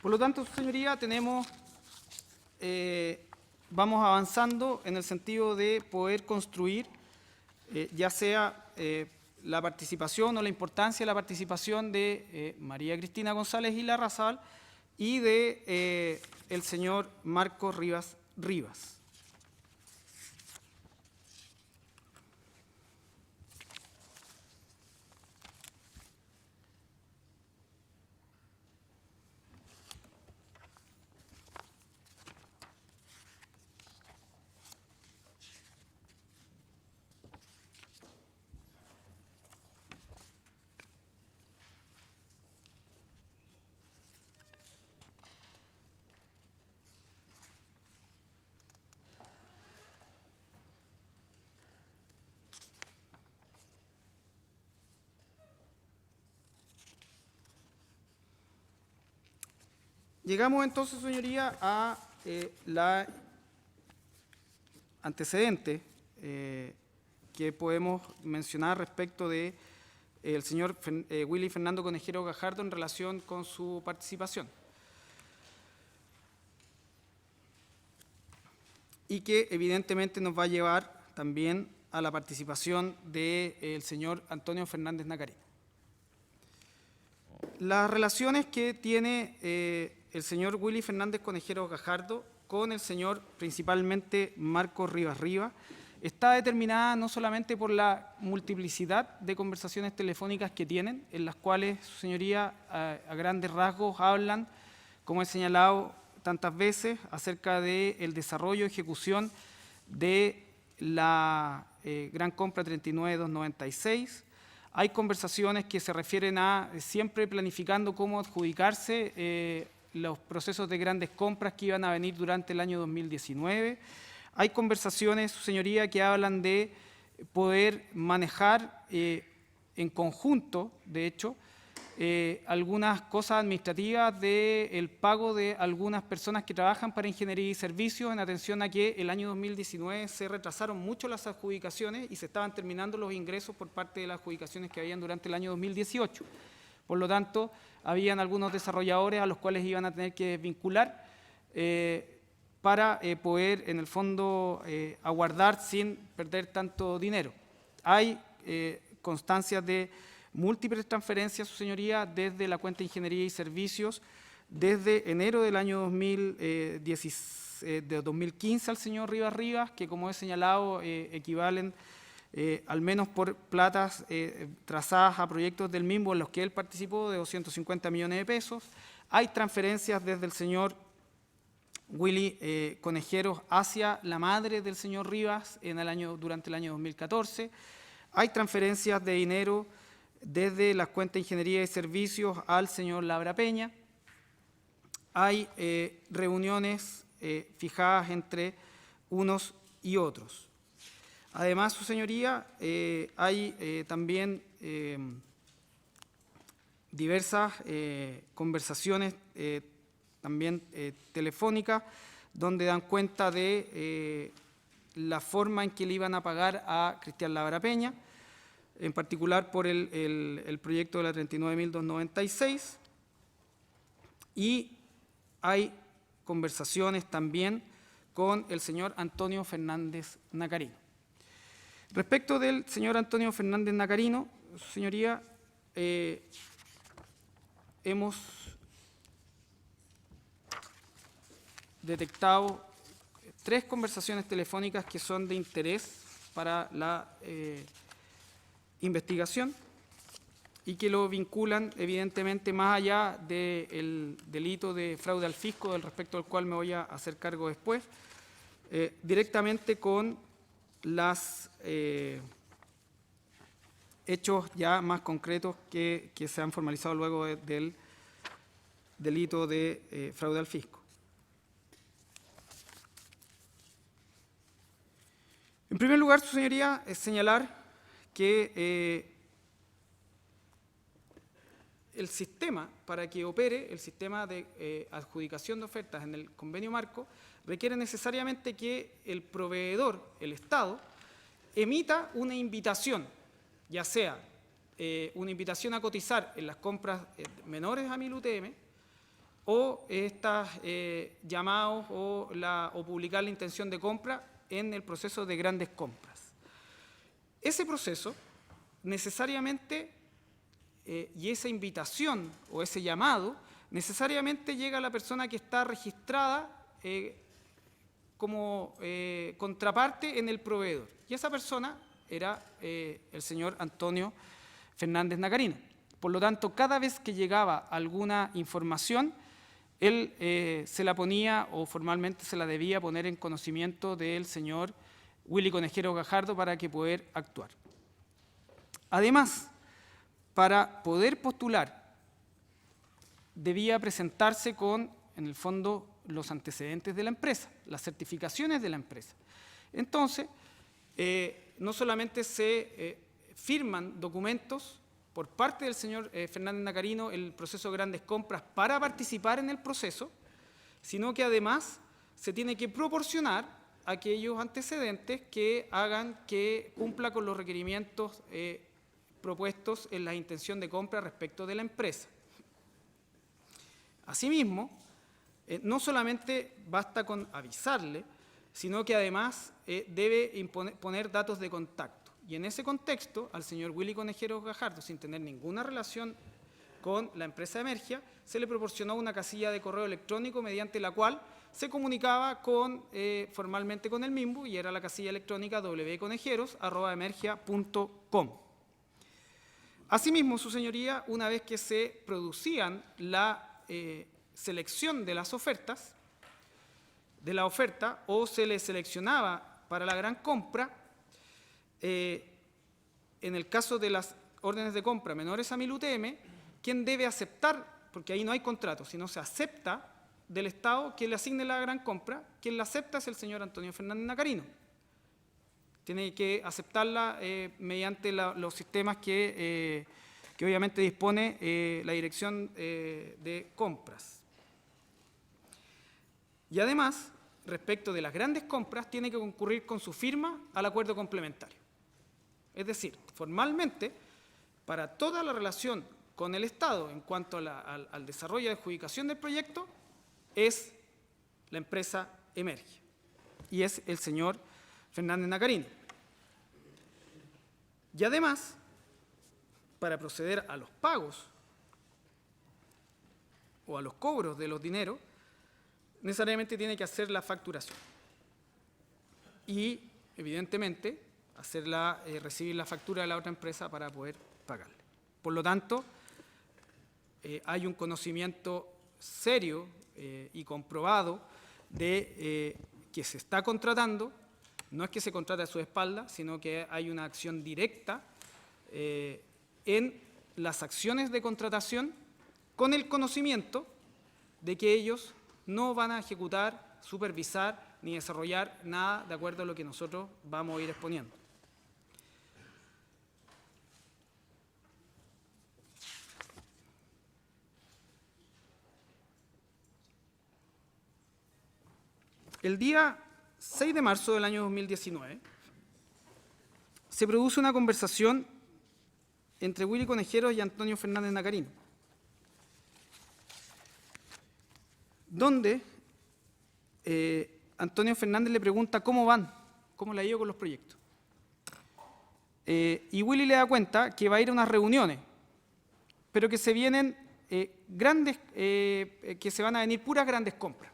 Por lo tanto, señoría, vamos avanzando en el sentido de poder construir, ya sea la participación o la importancia de la participación de María Cristina González y Larrazábal y de el señor Marcos Rivas Rivas. Llegamos entonces, señoría, a la antecedente que podemos mencionar respecto de el señor Willy Fernando Conejero Gajardo en relación con su participación. Y que evidentemente nos va a llevar también a la participación del señor Antonio Fernández Nacarino. Las relaciones que tiene el señor Willy Fernández Conejero Gajardo con el señor principalmente Marcos Rivas Rivas está determinada no solamente por la multiplicidad de conversaciones telefónicas que tienen, en las cuales, su señoría, a grandes rasgos hablan, como he señalado tantas veces, acerca del desarrollo y ejecución de la gran compra 39.296. Hay conversaciones que se refieren a siempre planificando cómo adjudicarse los procesos de grandes compras que iban a venir durante el año 2019. Hay conversaciones, su señoría, que hablan de poder manejar en conjunto, de hecho, algunas cosas administrativas del pago de algunas personas que trabajan para ingeniería y servicios, en atención a que el año 2019 se retrasaron mucho las adjudicaciones y se estaban terminando los ingresos por parte de las adjudicaciones que habían durante el año 2018. Por lo tanto, habían algunos desarrolladores a los cuales iban a tener que vincular para poder, en el fondo, aguardar sin perder tanto dinero. Hay constancias de múltiples transferencias, su señoría, desde la cuenta de Ingeniería y Servicios, desde enero del año 2015 al señor Rivas, que como he señalado equivalen al menos por platas trazadas a proyectos del mismo en los que él participó de 250 millones de pesos. Hay transferencias desde el señor Willy Conejeros hacia la madre del señor Rivas durante el año 2014. Hay transferencias de dinero desde las cuentas de Ingeniería y Servicios al señor Labra Peña. Hay reuniones fijadas entre unos y otros. Además, su señoría, hay también diversas conversaciones también telefónicas, donde dan cuenta de la forma en que le iban a pagar a Cristian Labra Peña, en particular por el proyecto de la 39.296, y hay conversaciones también con el señor Antonio Fernández Nacarino. Respecto del señor Antonio Fernández Nacarino, su señoría, hemos detectado 3 conversaciones telefónicas que son de interés para la investigación y que lo vinculan evidentemente más allá del delito de fraude al fisco, respecto al cual me voy a hacer cargo después, directamente con los hechos ya más concretos que se han formalizado luego del delito de fraude al fisco. En primer lugar, su señoría, es señalar que el sistema, para que opere, el sistema de adjudicación de ofertas en el convenio marco, requiere necesariamente que el proveedor, el Estado, emita una invitación, ya sea una invitación a cotizar en las compras menores a 1000 UTM, o estas llamados o publicar la intención de compra en el proceso de grandes compras. Ese proceso necesariamente, y esa invitación o ese llamado, necesariamente llega a la persona que está registrada como contraparte en el proveedor. Y esa persona era el señor Antonio Fernández Nacarino. Por lo tanto, cada vez que llegaba alguna información, él se la ponía o formalmente se la debía poner en conocimiento del señor Willy Conejeros Gajardo para que poder actuar. Además, para poder postular, debía presentarse con, en el fondo, los antecedentes de la empresa, las certificaciones de la empresa. Entonces, no solamente se firman documentos por parte del señor Fernández Nacarino el proceso de grandes compras para participar en el proceso, sino que además se tiene que proporcionar aquellos antecedentes que hagan que cumpla con los requerimientos propuestos en la intención de compra respecto de la empresa. Asimismo, no solamente basta con avisarle, sino que además debe poner datos de contacto. Y en ese contexto, al señor Willy Conejeros Gajardo, sin tener ninguna relación con la empresa Emergia, se le proporcionó una casilla de correo electrónico mediante la cual se comunicaba formalmente con el mismo, y era la casilla electrónica wconejeros@emergia.com. Asimismo, su señoría, una vez que se producían la selección de las ofertas, de la oferta, o se le seleccionaba para la gran compra, en el caso de las órdenes de compra menores a 1000 UTM, quien debe aceptar, porque ahí no hay contrato, sino se acepta del Estado que le asigne la gran compra. Quien la acepta es el señor Antonio Fernández Nacarino. Tiene que aceptarla mediante los sistemas que obviamente dispone la Dirección de Compras. Y además, respecto de las grandes compras, tiene que concurrir con su firma al acuerdo complementario. Es decir, formalmente, para toda la relación con el Estado en cuanto al desarrollo y adjudicación del proyecto, es la empresa Emerge y es el señor Fernández Nacarino. Y además, para proceder a los pagos o a los cobros de los dineros, necesariamente tiene que hacer la facturación y, evidentemente, recibir la factura de la otra empresa para poder pagarle. Por lo tanto, hay un conocimiento serio y comprobado de que se está contratando. No es que se contrate a su espalda, sino que hay una acción directa en las acciones de contratación con el conocimiento de que ellos no van a ejecutar, supervisar ni desarrollar nada de acuerdo a lo que nosotros vamos a ir exponiendo. El día 6 de marzo del año 2019 se produce una conversación entre Willy Conejeros y Antonio Fernández Nacarino, donde Antonio Fernández le pregunta cómo van, cómo le ha ido con los proyectos. Y Willy le da cuenta que va a ir a unas reuniones, pero que se vienen que se van a venir puras grandes compras.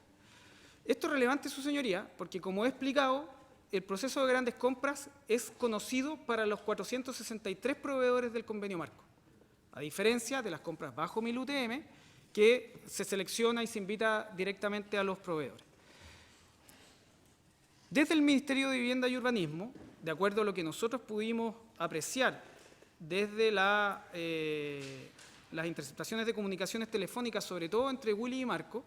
Esto es relevante, su señoría, porque como he explicado, el proceso de grandes compras es conocido para los 463 proveedores del convenio marco, a diferencia de las compras bajo 1000 UTM, que se selecciona y se invita directamente a los proveedores. Desde el Ministerio de Vivienda y Urbanismo, de acuerdo a lo que nosotros pudimos apreciar desde las interceptaciones de comunicaciones telefónicas, sobre todo entre Willy y Marco,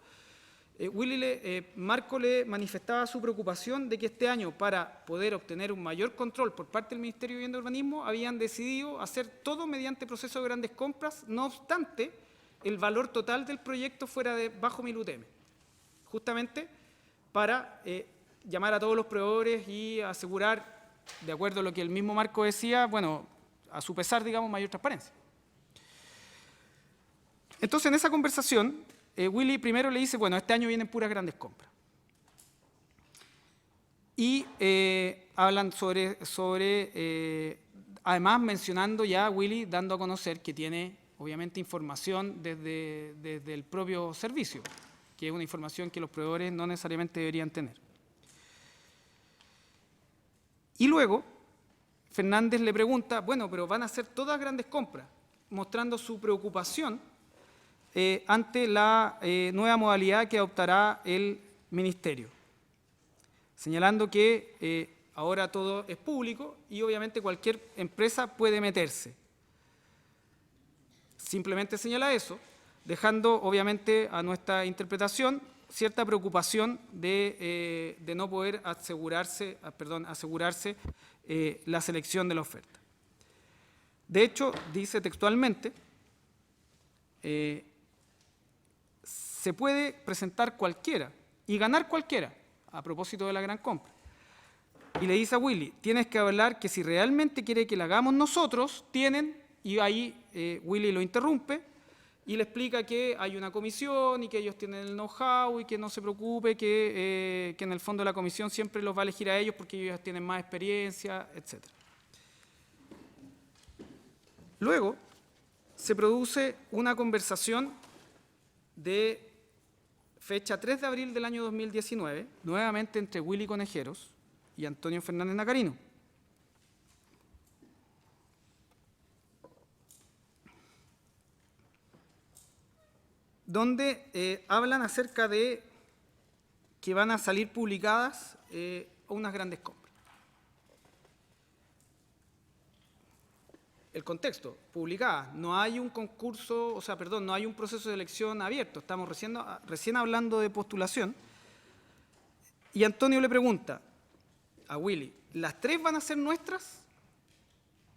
Marco le manifestaba su preocupación de que este año, para poder obtener un mayor control por parte del Ministerio de Vivienda y Urbanismo, habían decidido hacer todo mediante proceso de grandes compras, no obstante el valor total del proyecto fuera de bajo 1000 UTM, justamente para llamar a todos los proveedores y asegurar, de acuerdo a lo que el mismo Marco decía, bueno, a su pesar, digamos, mayor transparencia. Entonces, en esa conversación, Willy primero le dice, bueno, este año vienen puras grandes compras. Y hablan además mencionando ya Willy, dando a conocer que tiene, obviamente, información desde el propio servicio, que es una información que los proveedores no necesariamente deberían tener. Y luego, Fernández le pregunta, bueno, pero van a hacer todas grandes compras, mostrando su preocupación ante la nueva modalidad que adoptará el Ministerio, señalando que ahora todo es público y obviamente cualquier empresa puede meterse. Simplemente señala eso, dejando obviamente a nuestra interpretación cierta preocupación de no poder asegurarse la selección de la oferta. De hecho, dice textualmente, se puede presentar cualquiera y ganar cualquiera, a propósito de la gran compra. Y le dice a Willy, tienes que hablar que si realmente quiere que la hagamos nosotros, y ahí Willy lo interrumpe y le explica que hay una comisión y que ellos tienen el know-how y que no se preocupe, que en el fondo la comisión siempre los va a elegir a ellos porque ellos tienen más experiencia, etc. Luego se produce una conversación de fecha 3 de abril del año 2019, nuevamente entre Willy Conejeros y Antonio Fernández Nacarino. Donde hablan acerca de que van a salir publicadas unas grandes compras. el contexto, publicadas. No hay un concurso, o sea, perdón, no hay un proceso de elección abierto. Estamos recién hablando de postulación. Y Antonio le pregunta a Willy, ¿las 3 van a ser nuestras?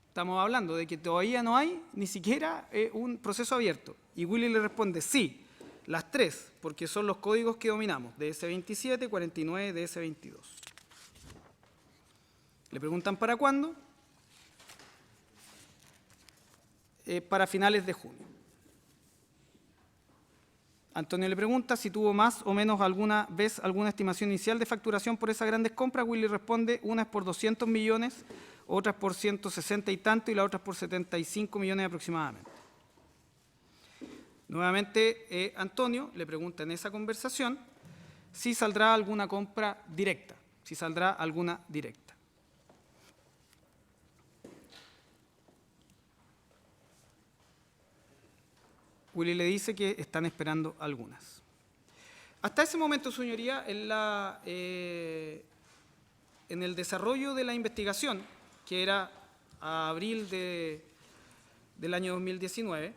Estamos hablando de que todavía no hay ni siquiera un proceso abierto. Y Willy le responde, sí, las 3, porque son los códigos que dominamos, DS27, 49, DS22. Le preguntan para cuándo. Para finales de junio. Antonio le pregunta si tuvo más o menos alguna vez alguna estimación inicial de facturación por esas grandes compras. Willy responde, una es por 200 millones, otra es por 160 y tanto y la otra es por 75 millones aproximadamente. Nuevamente, Antonio le pregunta en esa conversación si saldrá alguna compra directa, si saldrá alguna directa. Willy le dice que están esperando algunas. Hasta ese momento, señoría, en el desarrollo de la investigación, que era a abril del año 2019,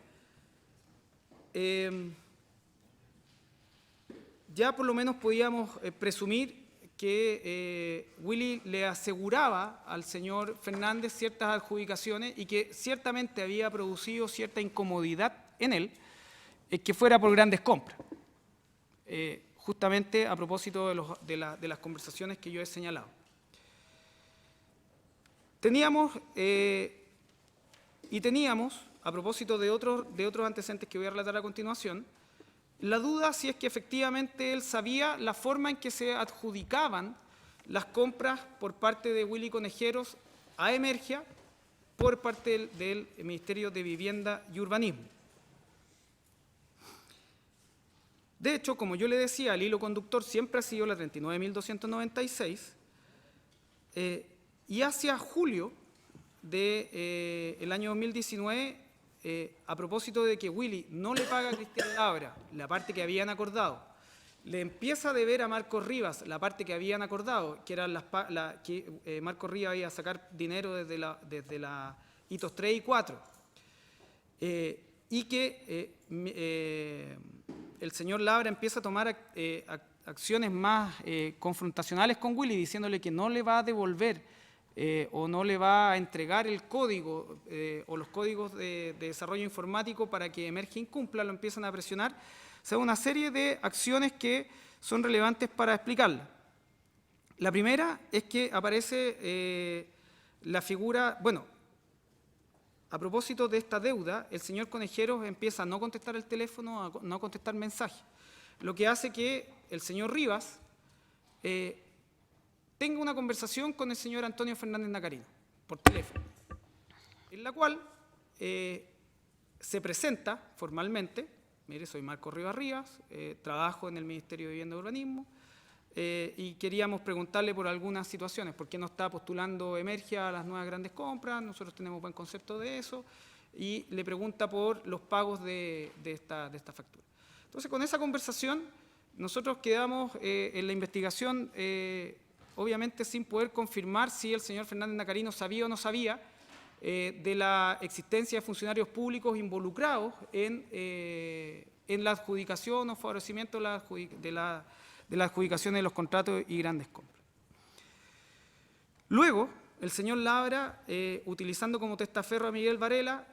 ya por lo menos podíamos presumir que Willy le aseguraba al señor Fernández ciertas adjudicaciones y que ciertamente había producido cierta incomodidad en él, que fuera por grandes compras, justamente a propósito de las conversaciones que yo he señalado. Teníamos, a propósito de otros antecedentes que voy a relatar a continuación, la duda si es que efectivamente él sabía la forma en que se adjudicaban las compras por parte de Willy Conejeros a Emergia por parte del Ministerio de Vivienda y Urbanismo. De hecho, como yo le decía, el hilo conductor siempre ha sido la 39.296 y hacia julio del año 2019, a propósito de que Willy no le paga a Cristian Labra la parte que habían acordado, le empieza a deber a Marcos Rivas la parte que habían acordado, que eran que Marcos Rivas iba a sacar dinero desde la hitos 3 y 4, y que el señor Labra empieza a tomar acciones más confrontacionales con Willy, diciéndole que no le va a devolver o no le va a entregar el código o los códigos de desarrollo informático para que Emergia incumpla, lo empiezan a presionar. O sea, una serie de acciones que son relevantes para explicarla. La primera es que aparece la figura, bueno, a propósito de esta deuda, el señor Conejeros empieza a no contestar el teléfono, a no contestar mensajes, lo que hace que el señor Rivas tenga una conversación con el señor Antonio Fernández Nacarino, por teléfono, en la cual se presenta formalmente, mire, soy Marcos Rivas, trabajo en el Ministerio de Vivienda y Urbanismo, y queríamos preguntarle por algunas situaciones, por qué no está postulando Emergia a las nuevas grandes compras, nosotros tenemos buen concepto de eso, y le pregunta por los pagos de esta factura. Entonces, con esa conversación, nosotros quedamos en la investigación, obviamente sin poder confirmar si el señor Fernández Nacarino sabía o no sabía de la existencia de funcionarios públicos involucrados en la adjudicación o favorecimiento de la adjudicación de los contratos y grandes compras. Luego, el señor Labra, utilizando como testaferro a Miguel Varela,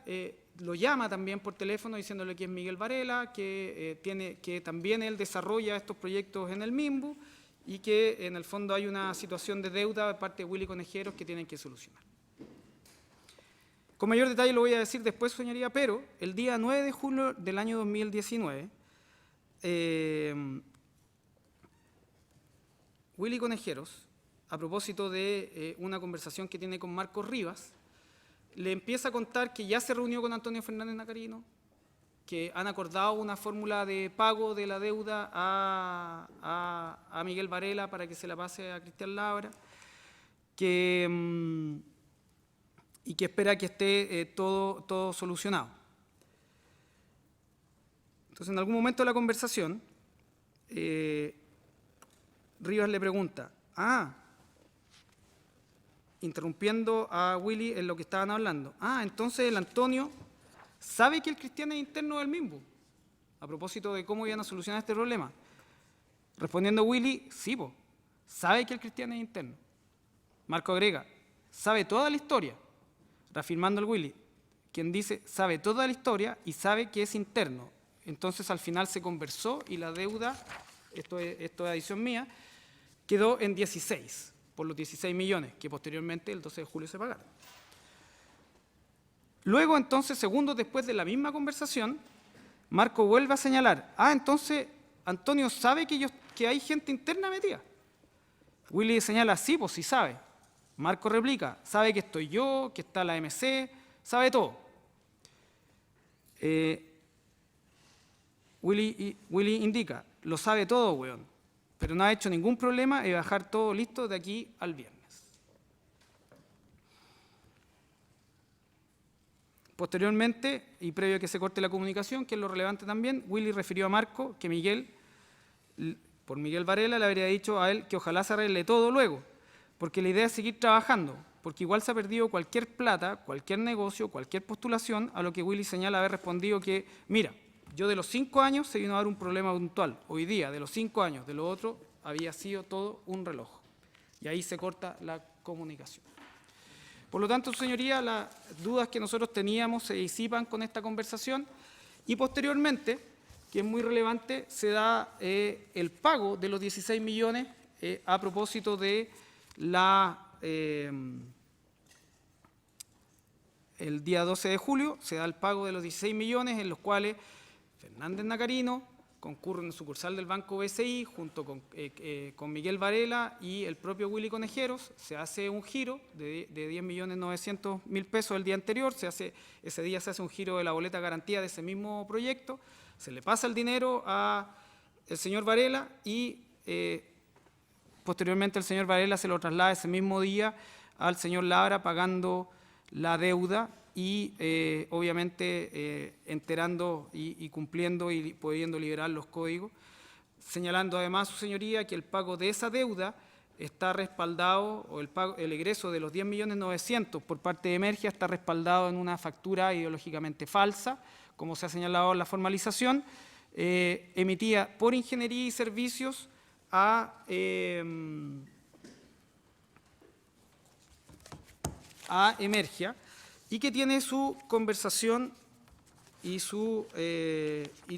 lo llama también por teléfono diciéndole que es Miguel Varela, que también él desarrolla estos proyectos en el MIMBU y que en el fondo hay una situación de deuda de parte de Willy Conejeros que tienen que solucionar. Con mayor detalle lo voy a decir después, señoría, pero el día 9 de julio del año 2019, Willy Conejeros, a propósito de una conversación que tiene con Marcos Rivas, le empieza a contar que ya se reunió con Antonio Fernández Nacarino, que han acordado una fórmula de pago de la deuda a Miguel Varela para que se la pase a Cristian Labra, y que espera que esté todo solucionado. Entonces, en algún momento de la conversación, Rivas le pregunta, interrumpiendo a Willy en lo que estaban hablando. Entonces el Antonio sabe que el Cristian es interno del mismo, a propósito de cómo iban a solucionar este problema. Respondiendo Willy, sí, sabe que el Cristian es interno. Marco agrega, sabe toda la historia, reafirmando al Willy, quien dice, sabe toda la historia y sabe que es interno. Entonces al final se conversó y la deuda, esto es adición mía, quedó en 16, por los 16 millones, que posteriormente el 12 de julio se pagaron. Luego entonces, segundos después de la misma conversación, Marco vuelve a señalar, entonces Antonio sabe que hay gente interna metida. Willy señala, sí, pues sí sabe. Marco replica, sabe que estoy yo, que está la MC, sabe todo. Willy indica, lo sabe todo, weón, pero no ha hecho ningún problema de bajar todo listo de aquí al viernes. Posteriormente, y previo a que se corte la comunicación, que es lo relevante también, Willy refirió a Marco que por Miguel Varela le habría dicho a él que ojalá se arregle todo luego, porque la idea es seguir trabajando, porque igual se ha perdido cualquier plata, cualquier negocio, cualquier postulación, a lo que Willy señala haber respondido que, mira, yo de los 5 años se vino a dar un problema puntual, hoy día de los 5 años, de lo otro había sido todo un reloj. Y ahí se corta la comunicación. Por lo tanto, señoría, las dudas que nosotros teníamos se disipan con esta conversación y posteriormente, que es muy relevante, se da el pago de los 16 millones a propósito de el día 12 de julio, se da el pago de los 16 millones en los cuales Fernández Nacarino concurre en el sucursal del Banco BCI junto con Miguel Varela y el propio Willy Conejeros. Se hace un giro de 10.900.000 pesos el día anterior, ese día se hace un giro de la boleta garantía de ese mismo proyecto, se le pasa el dinero al señor Varela y posteriormente el señor Varela se lo traslada ese mismo día al señor Labra pagando la deuda y obviamente enterando y cumpliendo y pudiendo liberar los códigos, señalando además, su señoría, que el pago de esa deuda está respaldado, o el egreso de los 10.900.000 por parte de Emergia está respaldado en una factura ideológicamente falsa, como se ha señalado en la formalización, emitida por Ingeniería y Servicios a Emergia, y que tiene su conversación y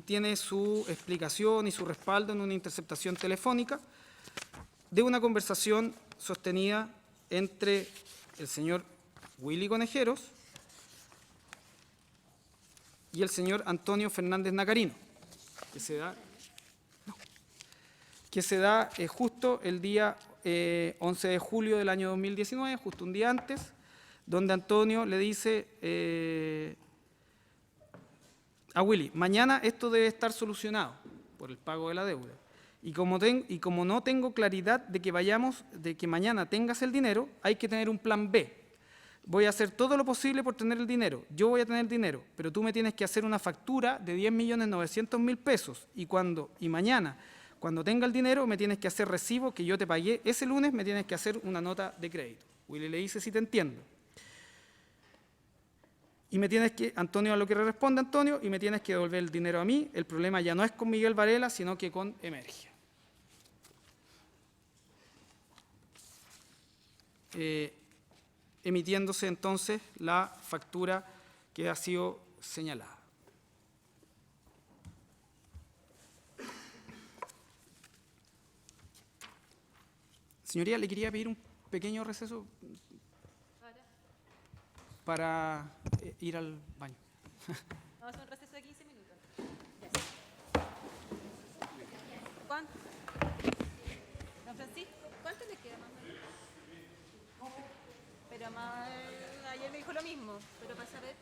tiene su explicación y su respaldo en una interceptación telefónica de una conversación sostenida entre el señor Willy Conejeros y el señor Antonio Fernández Nacarino, que se da justo el día 11 de julio del año 2019, justo un día antes, donde Antonio le dice a Willy, mañana esto debe estar solucionado por el pago de la deuda. Y como no tengo claridad de que mañana tengas el dinero, hay que tener un plan B. Voy a hacer todo lo posible por tener el dinero. Yo voy a tener dinero, pero tú me tienes que hacer una factura de 10.900.000 pesos. Y mañana, cuando tenga el dinero, me tienes que hacer recibo que yo te pagué. Ese lunes me tienes que hacer una nota de crédito. Willy le dice, sí te entiendo. Y Antonio a lo que le responde Antonio, y me tienes que devolver el dinero a mí. El problema ya no es con Miguel Varela, sino que con Emergia. Emitiéndose entonces la factura que ha sido señalada. Señoría, le quería pedir un pequeño receso para ir al baño. Vamos a hacer un receso de 15 minutos. ¿Cuánto? Don Francisco, ¿cuánto le queda más o menos? Pero ayer me dijo lo mismo, pero para saber...